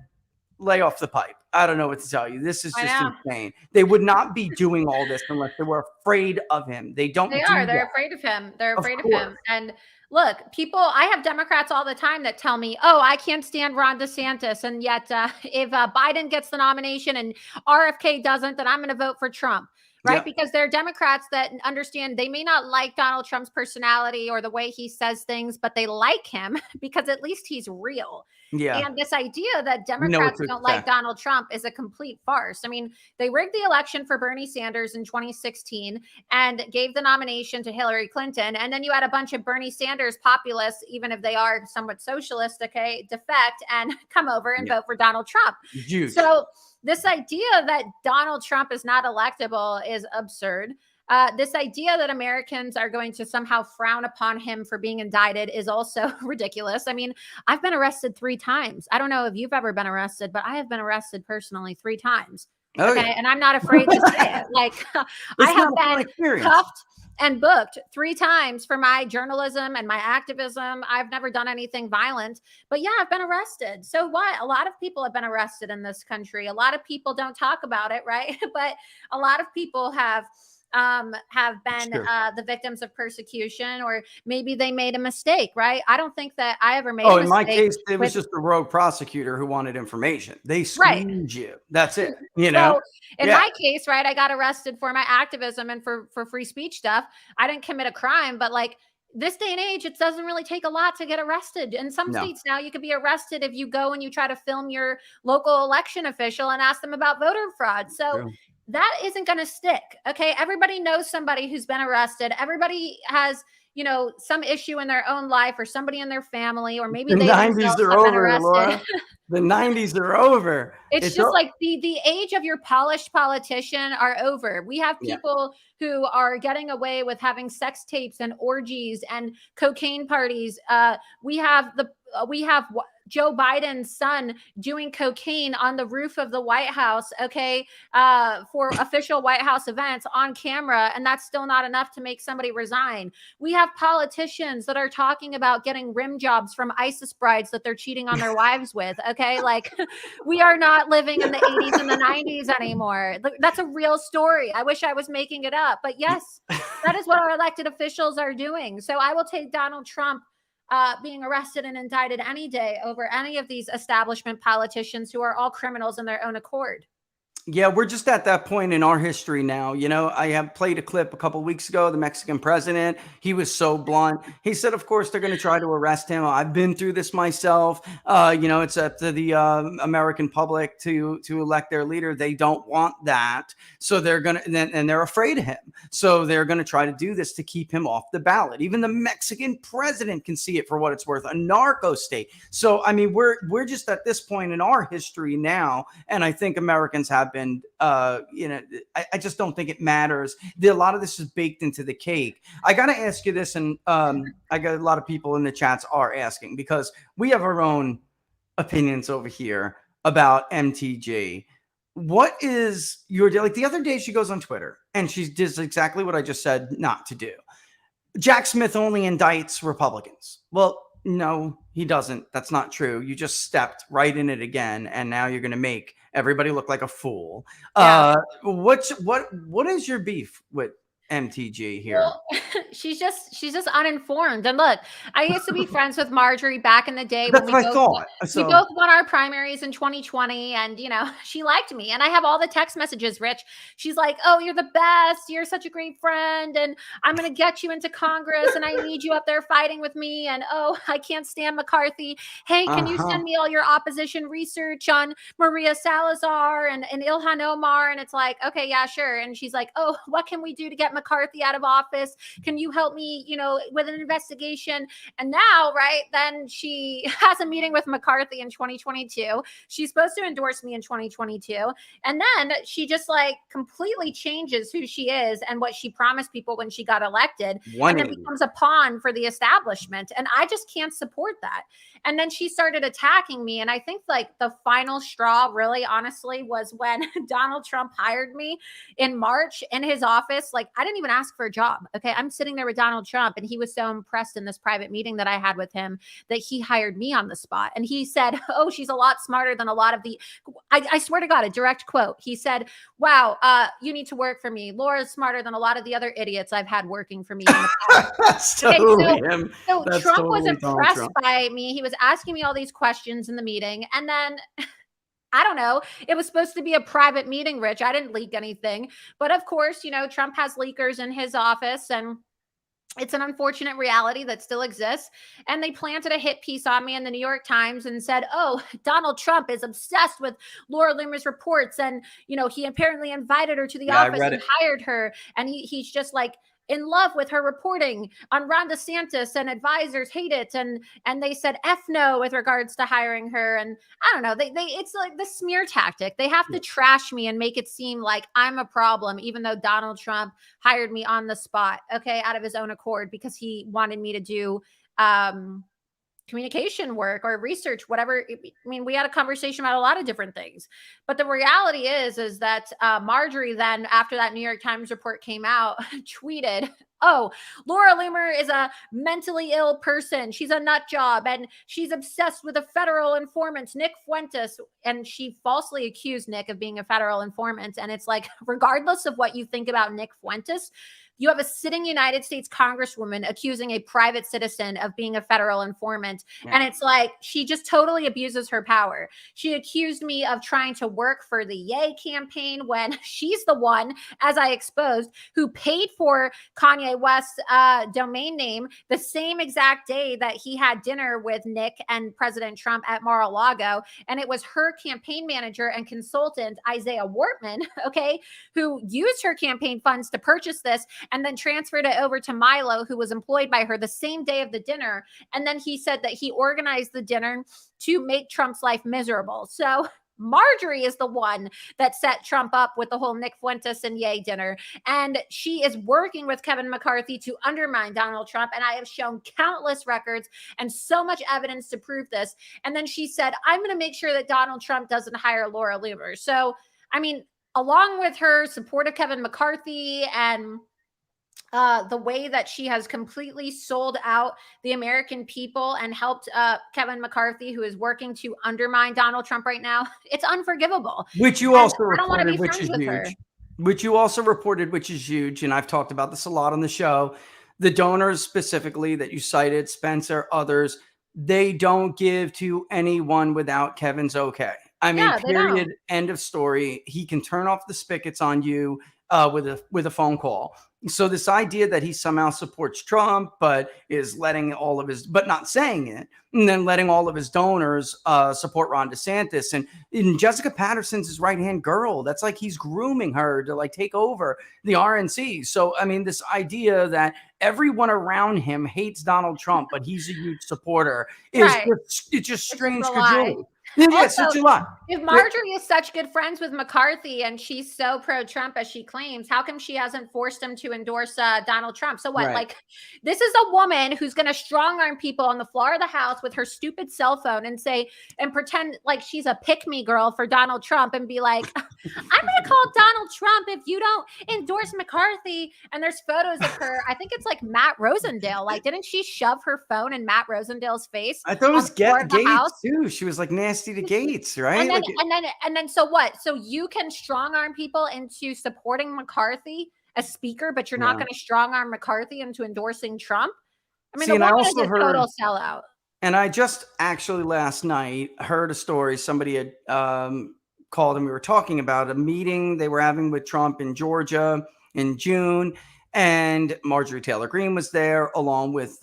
lay off the pipe. I don't know what to tell you. This is just insane. They would not be doing all this unless they were afraid of him. They're afraid of him. They're afraid of him. And Look, people, I have Democrats all the time that tell me, oh, I can't stand Ron DeSantis. And yet, if Biden gets the nomination and RFK doesn't, then I'm going to vote for Trump. Right. Yeah. Because they're Democrats that understand they may not like Donald Trump's personality or the way he says things, but they like him because at least he's real. Yeah. And this idea that You know what Democrats to don't like expect. Donald Trump is a complete farce. I mean, they rigged the election for Bernie Sanders in 2016 and gave the nomination to Hillary Clinton. And then you had a bunch of Bernie Sanders populists, even if they are somewhat socialist, okay, defect and come over and vote for Donald Trump. Huge. So this idea that Donald Trump is not electable is absurd. This idea that Americans are going to somehow frown upon him for being indicted is also ridiculous. I mean, I've been arrested 3 times. I don't know if you've ever been arrested, but I have been arrested personally 3 times. Oh, okay. yeah. And I'm not afraid to say it. Like, I have been cuffed and booked 3 times for my journalism and my activism. I've never done anything violent, but yeah, I've been arrested. So what? A lot of people have been arrested in this country. A lot of people don't talk about it, right? But a lot of people have been the victims of persecution, or maybe they made a mistake, right? I don't think that I ever made a mistake. In my case, it was just a rogue prosecutor who wanted information. They screwed you. That's it. You know? So in my case, right, I got arrested for my activism and for free speech stuff. I didn't commit a crime, but like this day and age, it doesn't really take a lot to get arrested. In some states now, you could be arrested if you go and you try to film your local election official and ask them about voter fraud. So that isn't going to stick. Okay. Everybody knows somebody who's been arrested. Everybody has, you know, some issue in their own life or somebody in their family, or maybe the they 90s are over, Laura. The 90s are over. It's just like the age of your polished politician are over. We have people who are getting away with having sex tapes and orgies and cocaine parties. We have Joe Biden's son doing cocaine on the roof of the White House, okay, for official White House events on camera, and that's still not enough to make somebody resign. We have politicians that are talking about getting rim jobs from ISIS brides that they're cheating on their wives with, okay? Like, we are not living in the 80s and the 90s anymore. That's a real story. I wish I was making it up, but yes, that is what our elected officials are doing. So I will take Donald Trump being arrested and indicted any day over any of these establishment politicians who are all criminals in their own accord. Yeah, we're just at that point in our history now. You know, I have played a clip a couple of weeks ago, the Mexican president. He was so blunt. He said, of course, they're going to try to arrest him. I've been through this myself. You know, it's up to the American public to elect their leader. They don't want that. So they're going to, and they're afraid of him. So they're going to try to do this to keep him off the ballot. Even the Mexican president can see it for what it's worth, a narco state. So, I mean, we're just at this point in our history now. And I think Americans have been, you know, I just don't think it matters. A lot of this is baked into the cake. I got to ask you this, and I got a lot of people in the chats are asking, because we have our own opinions over here about MTG. What is your deal? Like the other day, she goes on Twitter and she does exactly what I just said not to do. Jack Smith only indicts Republicans. Well, no, he doesn't. That's not true. You just stepped right in it again, and now you're going to make everybody look like a fool. Yeah. What is your beef with MTG here? Well, she's just uninformed. And look, I used to be friends with Marjorie back in the day. That's what I thought. We both won our primaries in 2020, and you know, she liked me. And I have all the text messages, Rich. She's like, "Oh, you're the best. You're such a great friend, and I'm gonna get you into Congress, and I need you up there fighting with me. And oh, I can't stand McCarthy. Hey, can you send me all your opposition research on Maria Salazar and Ilhan Omar?" And it's like, okay, yeah, sure. And she's like, "Oh, what can we do to get McCarthy out of office? Can you help me, you know, with an investigation?" And now, right, then she has a meeting with McCarthy in 2022. She's supposed to endorse me in 2022. And then she just like completely changes who she is and what she promised people when she got elected. And then becomes a pawn for the establishment. And I just can't support that. And then she started attacking me. And I think like the final straw, really, honestly, was when Donald Trump hired me in March in his office. Like, I didn't even ask for a job. Okay. I'm sitting there with Donald Trump, and he was so impressed in this private meeting that I had with him that he hired me on the spot. And he said, "Oh, she's a lot smarter than a lot of the," I swear to God, a direct quote. He said, "Wow, you need to work for me. Laura's smarter than a lot of the other idiots I've had working for me in the past." That's Okay, totally him. so That's Trump was totally Donald impressed Trump. by me. He was asking me all these questions in the meeting. And then I don't know. It was supposed to be a private meeting, Rich. I didn't leak anything. But of course, Trump has leakers in his office, and it's an unfortunate reality that still exists. And they planted a hit piece on me in the New York Times and said, "Oh, Donald Trump is obsessed with Laura Loomer's reports. And, he apparently invited her to the office and hired her. And he's just like in love with her reporting on Ron DeSantis, and advisors hate it." And they said F no with regards to hiring her. And I don't know, it's like the smear tactic. They have to trash me and make it seem like I'm a problem, even though Donald Trump hired me on the spot, okay, out of his own accord, because he wanted me to do communication work or research, whatever. I mean, we had a conversation about a lot of different things, but the reality is that Marjorie then, after that New York Times report came out, tweeted, "Oh, Laura Loomer is a mentally ill person. She's a nut job, and she's obsessed with a federal informant, Nick Fuentes." And she falsely accused Nick of being a federal informant. And it's like, regardless of what you think about Nick Fuentes, you have a sitting United States Congresswoman accusing a private citizen of being a federal informant. Yeah. And it's like, she just totally abuses her power. She accused me of trying to work for the Yay campaign when she's the one, as I exposed, who paid for Kanye West's domain name the same exact day that he had dinner with Nick and President Trump at Mar-a-Lago. And it was her campaign manager and consultant, Isaiah Wortman, okay, who used her campaign funds to purchase this, and then transferred it over to Milo, who was employed by her the same day of the dinner. And then he said that he organized the dinner to make Trump's life miserable. So Marjorie is the one that set Trump up with the whole Nick Fuentes and Yay dinner. And she is working with Kevin McCarthy to undermine Donald Trump. And I have shown countless records and so much evidence to prove this. And then she said, "I'm going to make sure that Donald Trump doesn't hire Laura Loomer." So, I mean, along with her support of Kevin McCarthy and the way that she has completely sold out the American people and helped Kevin McCarthy, who is working to undermine Donald Trump right now, it's unforgivable. Which you also reported, which is huge. Which you also reported, which is huge. And I've talked about this a lot on the show. The donors specifically that you cited, Spencer, others, they don't give to anyone without Kevin's okay. I mean, period, end of story. He can turn off the spigots on you with a phone call. So this idea that he somehow supports Trump, but is letting all of his, but not saying it, and then letting all of his donors support Ron DeSantis, and Jessica Patterson's his right-hand girl. That's like he's grooming her to like take over the RNC. So, I mean, this idea that everyone around him hates Donald Trump, but he's a huge supporter is it's just strange credulity. Yeah, such a lot. If Marjorie is such good friends with McCarthy and she's so pro-Trump as she claims, how come she hasn't forced him to endorse Donald Trump? So what? Right. Like, this is a woman who's going to strong-arm people on the floor of the House with her stupid cell phone and pretend like she's a pick-me girl for Donald Trump and be like, "I'm going to call Donald Trump if you don't endorse McCarthy." And there's photos of her. I think it's like Matt Rosendale. Like, didn't she shove her phone in Matt Rosendale's face? I thought it was Gates too. She was like nasty to Gates, right? And then so what? So you can strong arm people into supporting McCarthy as speaker, but you're not going to strong arm McCarthy into endorsing Trump? I mean, the woman is a total sellout. And I just actually last night heard a story. Somebody had called and we were talking about a meeting they were having with Trump in Georgia in June. And Marjorie Taylor Greene was there along with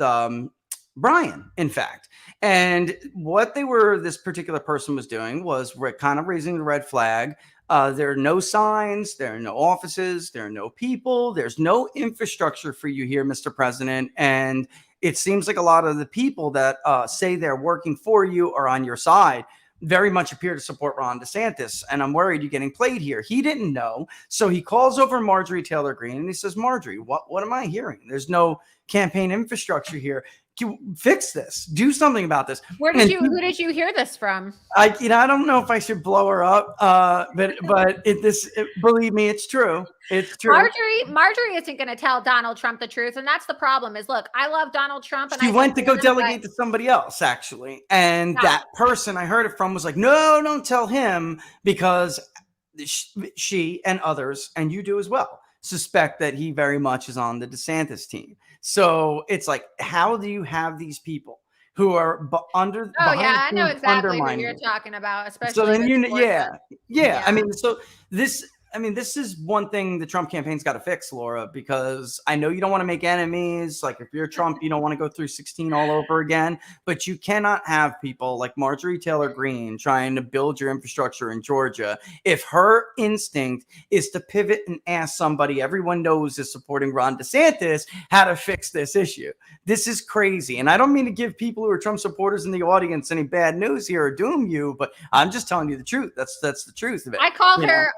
Brian, in fact. And what this particular person was doing was kind of raising the red flag. There are no signs, there are no offices, there are no people, there's no infrastructure for you here, Mr. President. And it seems like a lot of the people that say they're working for you or on your side very much appear to support Ron DeSantis. And I'm worried you're getting played here. He didn't know. So he calls over Marjorie Taylor Greene and he says, "Marjorie, what am I hearing? There's no campaign infrastructure here. fix this, do something about this. Who did you hear this from? I don't know if I should blow her up, but believe me, it's true. It's true. Marjorie isn't going to tell Donald Trump the truth, and that's the problem. Is look, I love Donald Trump, and she went to go delegate to somebody else actually, and that person I heard it from was like, no, don't tell him, because she and others, and you do as well, suspect that he very much is on the DeSantis team. So it's like, how do you have these people who are under? Oh yeah, I know exactly what you're talking about, especially. So then yeah. I mean, this is one thing the Trump campaign's got to fix, Laura, because I know you don't want to make enemies. Like if you're Trump, you don't want to go through 16 all over again, but you cannot have people like Marjorie Taylor Greene trying to build your infrastructure in Georgia. If her instinct is to pivot and ask somebody everyone knows is supporting Ron DeSantis how to fix this issue. This is crazy. And I don't mean to give people who are Trump supporters in the audience any bad news here or doom you, but I'm just telling you the truth. That's the truth of it. I call her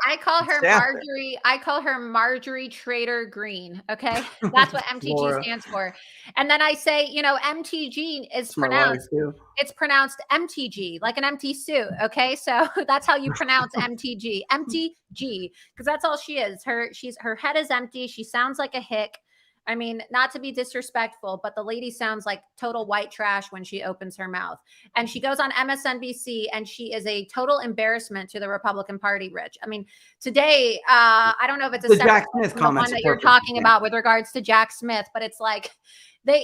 Marjorie. I call her Marjorie Trader Green. Okay, that's what MTG stands for. And then I say, MTG is pronounced. It's pronounced MTG, like an empty suit. Okay, so that's how you pronounce MTG. MTG, because that's all she is. Her head is empty. She sounds like a hick. I mean, not to be disrespectful, but the lady sounds like total white trash when she opens her mouth. And she goes on MSNBC and she is a total embarrassment to the Republican Party, Rich. I mean, today, I don't know if it's a Jack Smith comment that you're talking about with regards to Jack Smith, but it's like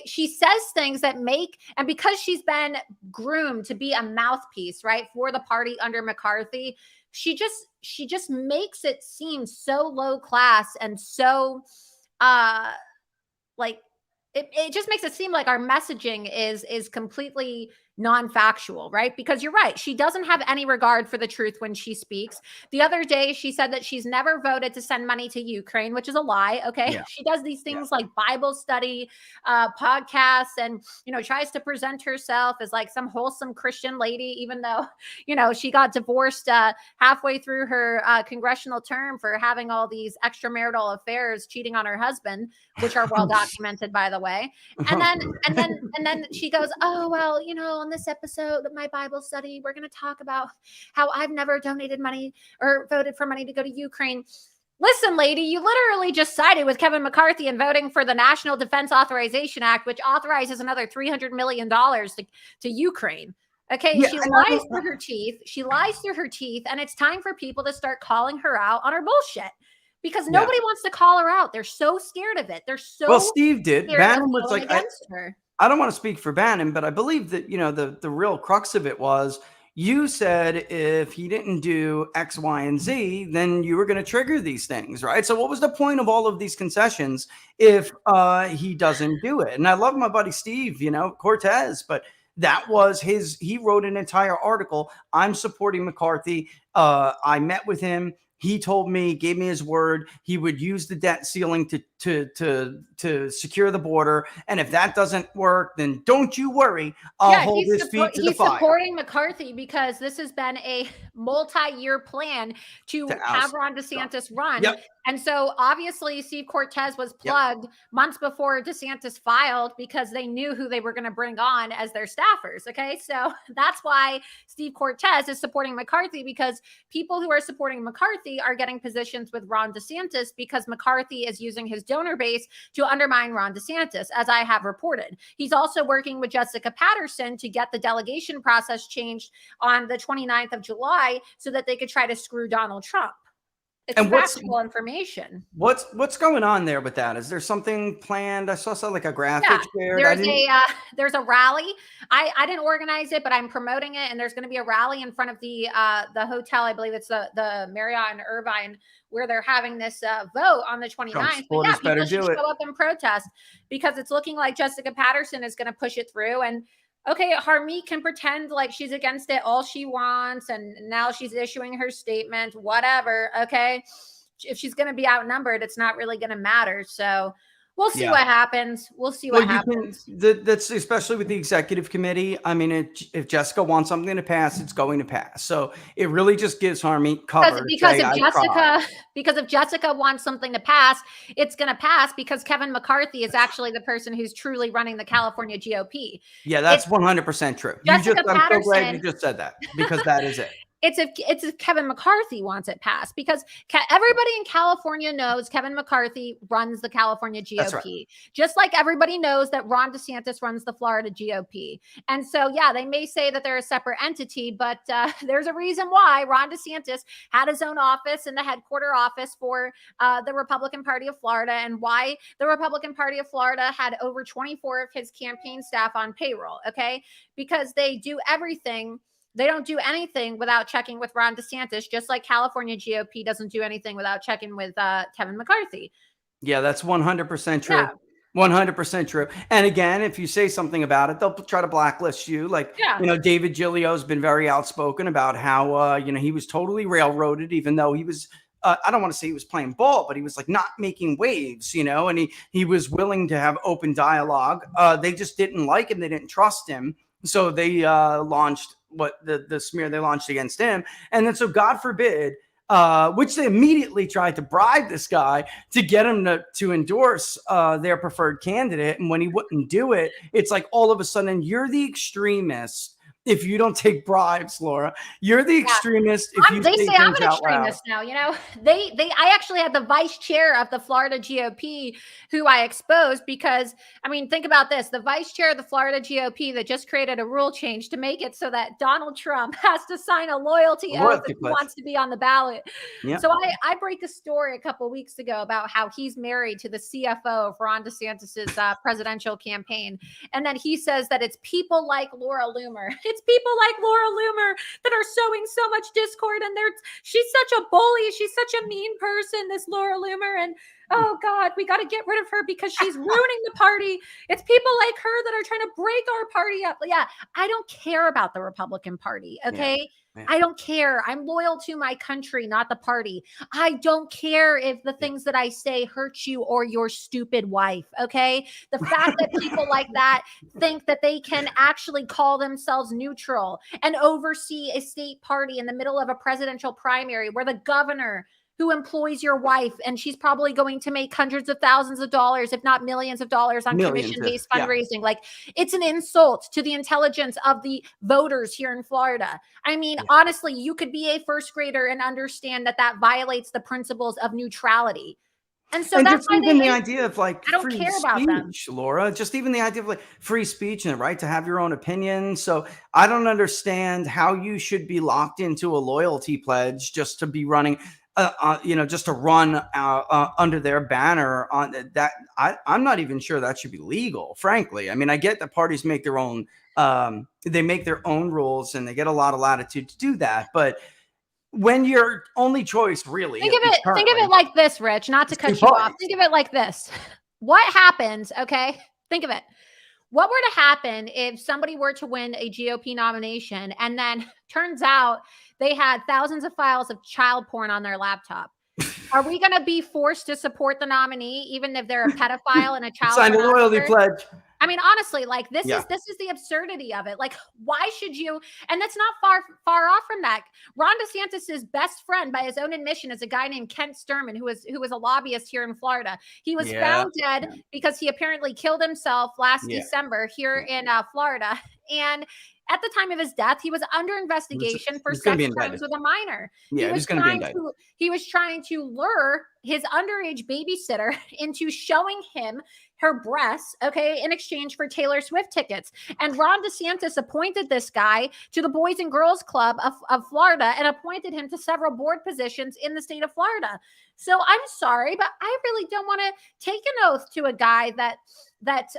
she says things that and because she's been groomed to be a mouthpiece, right, for the party under McCarthy, she just makes it seem so low class and so like it just makes it seem like our messaging is completely non-factual, right? Because you're right. She doesn't have any regard for the truth when she speaks. The other day, she said that she's never voted to send money to Ukraine, which is a lie. Okay. Yeah. She does these things like Bible study, podcasts, and, tries to present herself as like some wholesome Christian lady, even though, she got divorced halfway through her congressional term for having all these extramarital affairs, cheating on her husband, which are well documented, by the way. And then she goes, oh, well, on this episode of my Bible study, we're going to talk about how I've never donated money or voted for money to go to Ukraine. Listen, lady, you literally just sided with Kevin McCarthy in voting for the National Defense Authorization Act, which authorizes another $300 million to Ukraine. Okay, yeah, she lies through her teeth. She lies through her teeth, and it's time for people to start calling her out on her bullshit. Because nobody wants to call her out. They're so scared of it. They're so well. Steve did. Bannon was like, against her. I don't want to speak for Bannon, but I believe that, the real crux of it was you said if he didn't do X, Y, and Z, then you were going to trigger these things, right? So what was the point of all of these concessions if he doesn't do it? And I love my buddy Steve, Cortez, but that was he wrote an entire article. I'm supporting McCarthy. I met with him. He told me, gave me his word, he would use the debt ceiling to secure the border. And if that doesn't work, then don't you worry. I'll hold his feet to the fire. He's supporting McCarthy because this has been a multi-year plan to have Ron DeSantis run. Yep. And so obviously Steve Cortez was plugged months before DeSantis filed because they knew who they were going to bring on as their staffers. Okay. So that's why Steve Cortez is supporting McCarthy, because people who are supporting McCarthy are getting positions with Ron DeSantis because McCarthy is using his donor base to undermine Ron DeSantis, as I have reported. He's also working with Jessica Patterson to get the delegation process changed on the 29th of July so that they could try to screw Donald Trump. It's factual information. What's going on there with that? Is there something planned? I saw like a graphic there. There's a rally. I didn't organize it, but I'm promoting it. And there's going to be a rally in front of the hotel. I believe it's the Marriott in Irvine, where they're having this vote on the 29th. But yeah, people should show up and protest because it's looking like Jessica Patterson is going to push it through. And okay, Harmeet can pretend like she's against it all she wants, and now she's issuing her statement, whatever, okay? If she's going to be outnumbered, it's not really going to matter. So We'll see what happens. We'll see what happens. That's especially with the executive committee. I mean, if Jessica wants something to pass, it's going to pass. So it really just gives Harmy cover. Because if Jessica wants something to pass, it's going to pass because Kevin McCarthy is actually the person who's truly running the California GOP. Yeah, that's 100% true. I'm so glad you just said that because that is it. It's if Kevin McCarthy wants it passed because everybody in California knows Kevin McCarthy runs the California GOP. That's right. Just like everybody knows that Ron DeSantis runs the Florida GOP. And so, yeah, they may say that they're a separate entity, but there's a reason why Ron DeSantis had his own office in the headquarter office for the Republican Party of Florida, and why the Republican Party of Florida had over 24 of his campaign staff on payroll. Okay, because they do everything. They don't do anything without checking with Ron DeSantis, just like California GOP doesn't do anything without checking with Kevin McCarthy. Yeah, that's 100% true. Yeah. 100% true. And again, if you say something about it, they'll try to blacklist you. Like, David Giglio's been very outspoken about how, he was totally railroaded, even though he was, I don't want to say he was playing ball, but he was like not making waves, and he was willing to have open dialogue. They just didn't like him. They didn't trust him. So they launched the smear they launched against him. And then, so God forbid, which they immediately tried to bribe this guy to get him to endorse their preferred candidate. And when he wouldn't do it, it's like all of a sudden you're the extremist. If you don't take bribes, Laura, you're the extremist. They say I'm an extremist now. I actually had the vice chair of the Florida GOP who I exposed because, I mean, think about this. The vice chair of the Florida GOP that just created a rule change to make it so that Donald Trump has to sign a loyalty oath if he wants to be on the ballot. Yep. So I break a story a couple of weeks ago about how he's married to the CFO of Ron DeSantis's presidential campaign. And then he says that it's people like Laura Loomer. It's people like Laura Loomer that are sowing so much discord, and she's such a bully. She's such a mean person, this Laura Loomer. And oh God, we got to get rid of her because she's ruining the party. It's people like her that are trying to break our party up. Yeah, I don't care about the Republican Party. Okay. Yeah. I don't care. I'm loyal to my country, not the party. I don't care if the things that I say hurt you or your stupid wife. Okay. The fact that people like that think that they can actually call themselves neutral and oversee a state party in the middle of a presidential primary where the governor who employs your wife, and she's probably going to make hundreds of thousands of dollars, if not millions of dollars on commission-based fundraising. Yeah. Like, it's an insult to the intelligence of the voters here in Florida. I mean, honestly, you could be a first grader and understand that violates the principles of neutrality. And so that's why even the idea of like I don't care about them, Laura, just even the idea of like free speech and the right to have your own opinion. So I don't understand how you should be locked into a loyalty pledge just to be running just to run under their banner on that. I'm not even sure that should be legal, frankly. I mean, I get that parties make their own, they make their own rules and they get a lot of latitude to do that. But when your only choice really, think of it like this, Rich, not to cut you off. Think of it like this. What happens? Okay. Think of it. What were to happen if somebody were to win a GOP nomination and then turns out they had thousands of files of child porn on their laptop? Are we going to be forced to support the nominee, even if they're a pedophile and a child? Sign a loyalty pledge. I mean, honestly, like this is the absurdity of it. Like, why should you? And that's not far off from that. Ron DeSantis's best friend, by his own admission, is a guy named Kent Sturman, who was a lobbyist here in Florida. He was found dead because he apparently killed himself last December here in Florida. And at the time of his death, he was under investigation for sex crimes with a minor. Yeah, he was trying to lure his underage babysitter into showing him her breasts, okay, in exchange for Taylor Swift tickets. And Ron DeSantis appointed this guy to the Boys and Girls Club of Florida and appointed him to several board positions in the state of Florida. So I'm sorry, but I really don't want to take an oath to a guy that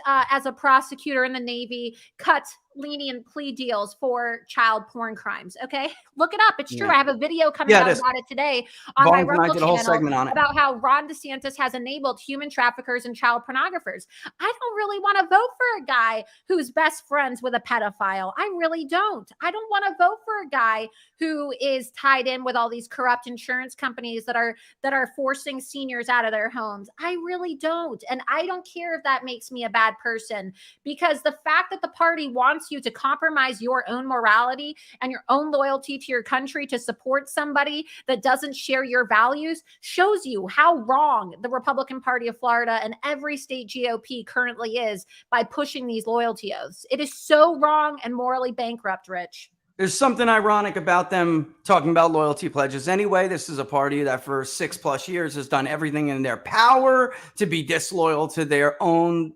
as a prosecutor in the Navy cut lenient plea deals for child porn crimes. Okay, look it up. It's true. I have a video coming out about it today on my Rumble channel about how Ron DeSantis has enabled human traffickers and child pornographers. I don't really want to vote for a guy who's best friends with a pedophile. I really don't. I don't want to vote for a guy who is tied in with all these corrupt insurance companies that are forcing seniors out of their homes. I really don't. And I don't care if that makes me a bad person, because the fact that the party wants you to compromise your own morality and your own loyalty to your country to support somebody that doesn't share your values shows you how wrong the Republican Party of Florida and every state GOP currently is by pushing these loyalty oaths. It is so wrong and morally bankrupt, Rich. There's something ironic about them talking about loyalty pledges. Anyway, this is a party that for 6+ years has done everything in their power to be disloyal to their own,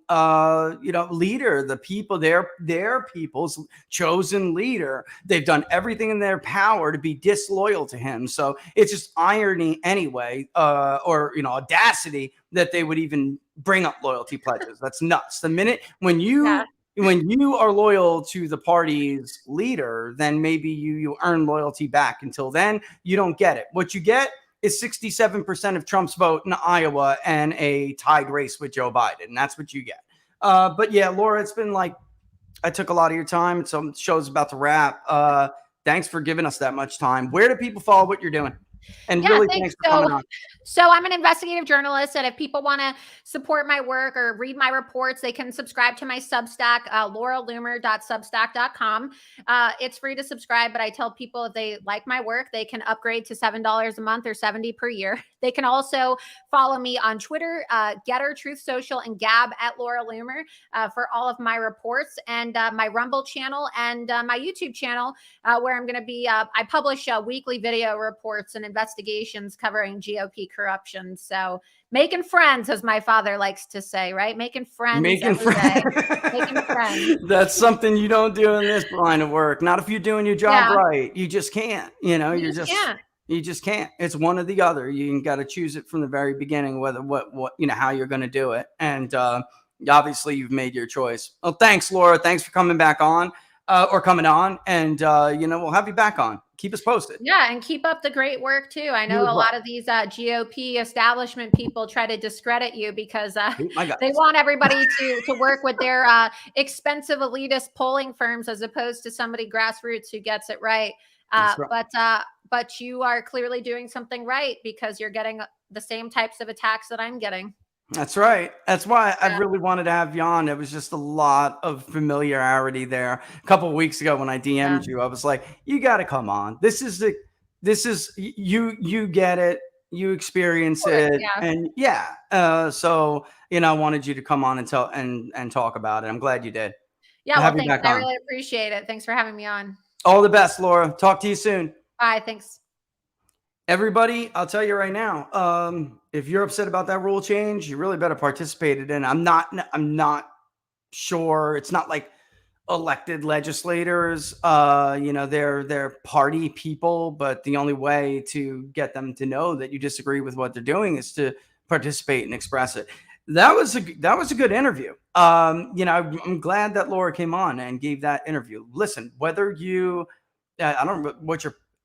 leader, the people, their people's chosen leader. They've done everything in their power to be disloyal to him. So it's just irony anyway, or audacity that they would even bring up loyalty pledges. That's nuts. The minute when you are loyal to the party's leader, then maybe you earn loyalty back. Until then, you don't get it. What you get is 67% of Trump's vote in Iowa and a tied race with Joe Biden. And that's what you get. But yeah, Laura, it's been like, I took a lot of your time. So the show's about to wrap. Thanks for giving us that much time. Where do people follow what you're doing? And really, thanks for coming on. So I'm an investigative journalist, and if people want to support my work or read my reports, they can subscribe to my Substack, lauraloomer.substack.com. It's free to subscribe, but I tell people if they like my work, they can upgrade to $7 a month or $70 per year. They can also follow me on Twitter, Getter, Truth Social, and Gab at Laura Loomer for all of my reports, and my Rumble channel and my YouTube channel, where I'm going to be, I publish weekly video reports and investigations covering GOP corruption. So making friends, as my father likes to say, right? Making friends. Making friends. That's something you don't do in this line of work. Not if you're doing your job right. You just can't. You just can't. It's one or the other. You got to choose it from the very beginning, whether how you're going to do it. And obviously, you've made your choice. Well, thanks, Laura. Thanks for coming back on. Or coming on, and we'll have you back on. Keep us posted. Yeah, and keep up the great work too. I know a lot of these GOP establishment people try to discredit you because they want everybody to work with their expensive elitist polling firms as opposed to somebody grassroots who gets it right. But you are clearly doing something right because you're getting the same types of attacks that I'm getting. That's right. That's why I really wanted to have you on. It was just a lot of familiarity there. A couple of weeks ago when I DM'd you, I was like, you got to come on. This is you get it. You experience it. Yeah. And so, I wanted you to come on and tell and talk about it. I'm glad you did. Yeah. Well, thanks. I really appreciate it. Thanks for having me on. All the best, Laura. Talk to you soon. Bye. Thanks. Everybody, I'll tell you right now, if you're upset about that rule change, you really better participate in it. I'm not sure. It's not like elected legislators, they're party people, but the only way to get them to know that you disagree with what they're doing is to participate and express it. That was a good interview. I'm glad that Laura came on and gave that interview. Listen, whether you, I don't know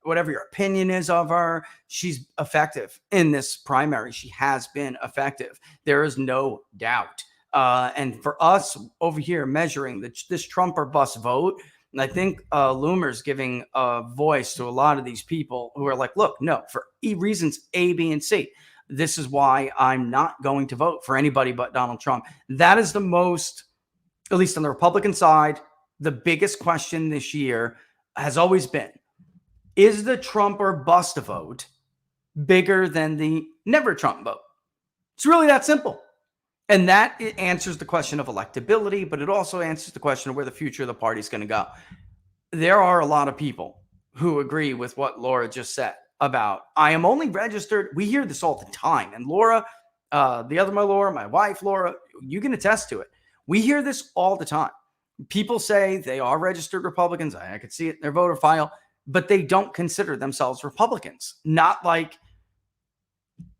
whatever your opinion is of her, she's effective in this primary. She has been effective. There is no doubt. And for us over here measuring this Trump or bust vote, and I think Loomer's giving a voice to a lot of these people who are like, look, no, for reasons A, B, and C, this is why I'm not going to vote for anybody but Donald Trump. That is the most, at least on the Republican side, the biggest question this year has always been, is the Trump or bust vote bigger than the never Trump vote? It's really that simple. And that it answers the question of electability, but it also answers the question of where the future of the party is going to go. There are a lot of people who agree with what Laura just said about, I am only registered. We hear this all the time. And Laura, my wife, Laura, you can attest to it. We hear this all the time. People say they are registered Republicans. I could see it in their voter file, but they don't consider themselves Republicans. Not like,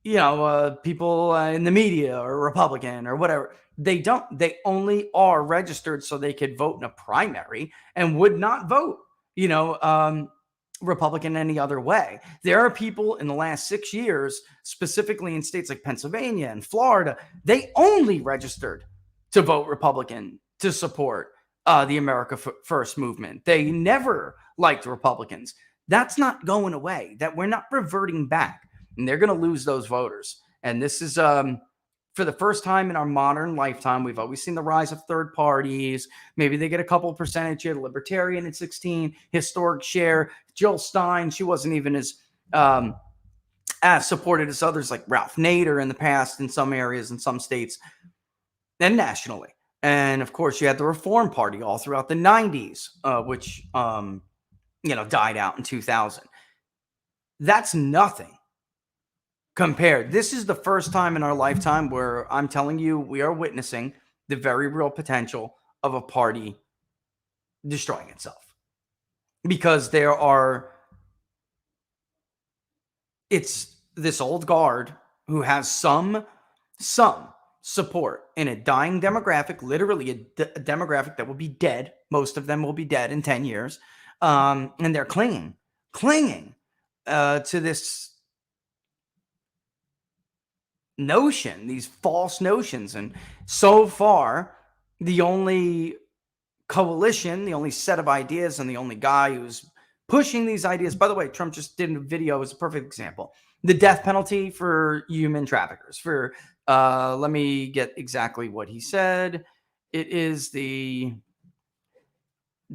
people in the media or Republican or whatever. They don't. They only are registered so they could vote in a primary and would not vote, Republican any other way. There are people in the last 6 years, specifically in states like Pennsylvania and Florida, they only registered to vote Republican to support the America First movement. They never liked Republicans. That's not going away. That we're not reverting back. and they're going to lose those voters. And this is for the first time in our modern lifetime. We've always seen the rise of third parties. Maybe they get a couple percentage here. Libertarian at 16, historic share. Jill Stein, she wasn't even as supported as others like Ralph Nader in the past in some areas, in some states, and nationally. And of course, you had the Reform Party all throughout the 90s, which died out in 2000. That's nothing compared. This is the first time in our lifetime where I'm telling you we are witnessing the very real potential of a party destroying itself. Because it's this old guard who has some support in a dying demographic, literally a demographic that will be dead. Most of them will be dead in 10 years. And they're clinging to this notion, these false notions. And so far, the only coalition, the only set of ideas, and the only guy who's pushing these ideas, by the way, Trump just did a video as a perfect example. The death penalty for human traffickers. Let me get exactly what he said. It is the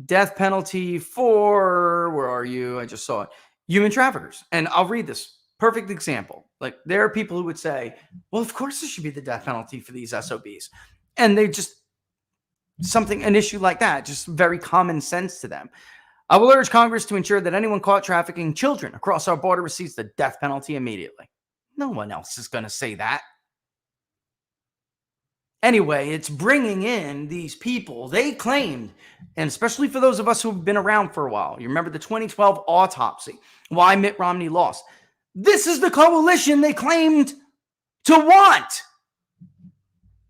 death penalty for, where are you? I just saw it. Human traffickers. And I'll read this. Perfect example. Like, there are people who would say, well, of course there should be the death penalty for these SOBs. And they just, an issue like that, just very common sense to them. I will urge Congress to ensure that anyone caught trafficking children across our border receives the death penalty immediately. No one else is going to say that. Anyway, it's bringing in these people they claimed, and especially for those of us who've been around for a while. You remember the 2012 autopsy, why Mitt Romney lost. This is the coalition they claimed to want.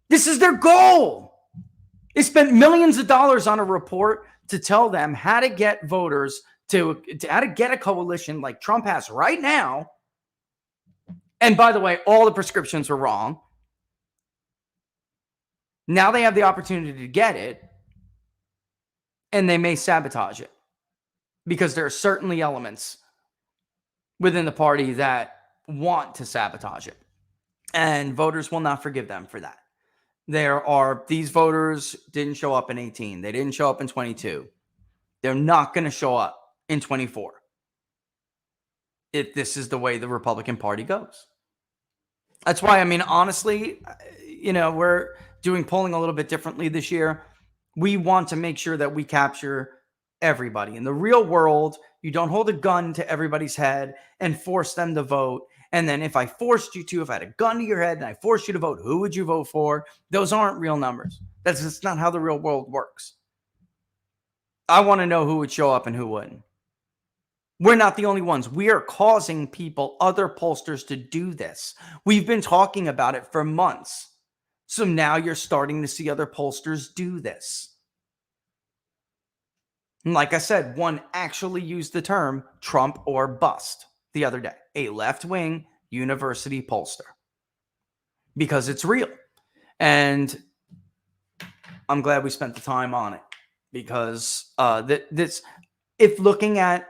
This is their goal. They spent millions of dollars on a report to tell them how to get voters to how to get a coalition like Trump has right now. And by the way, all the prescriptions were wrong. Now they have the opportunity to get it, and they may sabotage it because there are certainly elements within the party that want to sabotage it, and voters will not forgive them for that. These voters didn't show up in 18. They didn't show up in 22. They're not going to show up in 24 if this is the way the Republican Party goes. That's why, honestly, we're doing polling a little bit differently this year. We want to make sure that we capture everybody. In the real world, you don't hold a gun to everybody's head and force them to vote. And then if I had a gun to your head and I forced you to vote, who would you vote for? Those aren't real numbers. That's just not how the real world works. I want to know who would show up and who wouldn't. We're not the only ones. We are causing people, other pollsters, to do this. We've been talking about it for months. So now you're starting to see other pollsters do this. And like I said, one actually used the term Trump or bust the other day, a left-wing university pollster, because it's real. And I'm glad we spent the time on it, because if looking at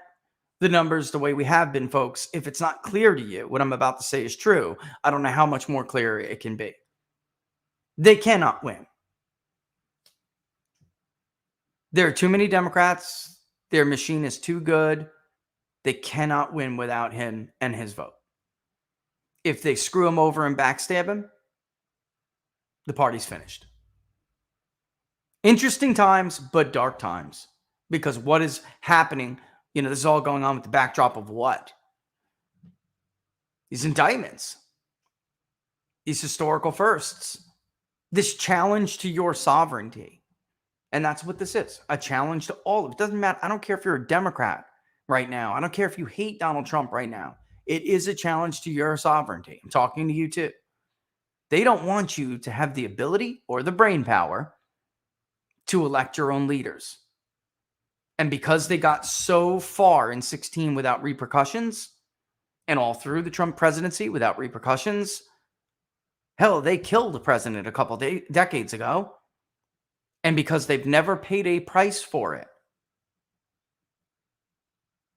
the numbers the way we have been, folks, if it's not clear to you what I'm about to say is true, I don't know how much more clear it can be. They cannot win. There are too many Democrats. Their machine is too good. They cannot win without him and his vote. If they screw him over and backstab him, the party's finished. Interesting times, but dark times. Because what is happening, this is all going on with the backdrop of what? These indictments. These historical firsts. This challenge to your sovereignty. And that's what this is. A challenge to all of it. Doesn't matter. I don't care if you're a Democrat right now. I don't care if you hate Donald Trump right now. It is a challenge to your sovereignty. I'm talking to you too. They don't want you to have the ability or the brain power to elect your own leaders. And because they got so far in 16 without repercussions, and all through the Trump presidency without repercussions, hell, they killed the president a couple decades ago. And because they've never paid a price for it,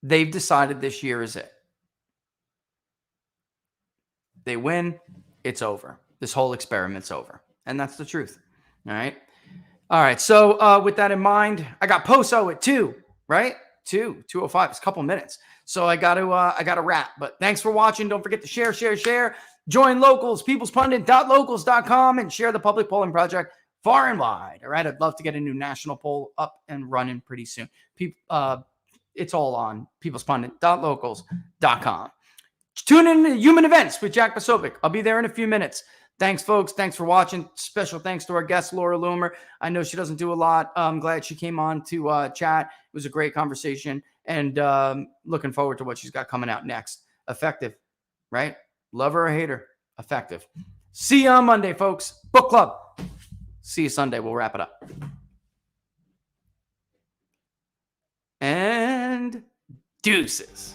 they've decided this year is it. they win, it's over. This whole experiment's over. And that's the truth. All right. All right. So with that in mind, I got Poso at 2, right? 2:05. It's a couple minutes. So I got to wrap. But thanks for watching. Don't forget to share. Join Locals, peoplespundit.locals.com, and share the public polling project far and wide. All right. I'd love to get a new national poll up and running pretty soon. It's all on peoplespundit.locals.com. Tune in to Human Events with Jack Posobiec. I'll be there in a few minutes. Thanks, folks. Thanks for watching. Special thanks to our guest, Laura Loomer. I know she doesn't do a lot. I'm glad she came on to chat. It was a great conversation, and looking forward to what she's got coming out next. Effective, right? Love her or hate her. Effective. See you on Monday, folks. Book club. See you Sunday. We'll wrap it up. And deuces.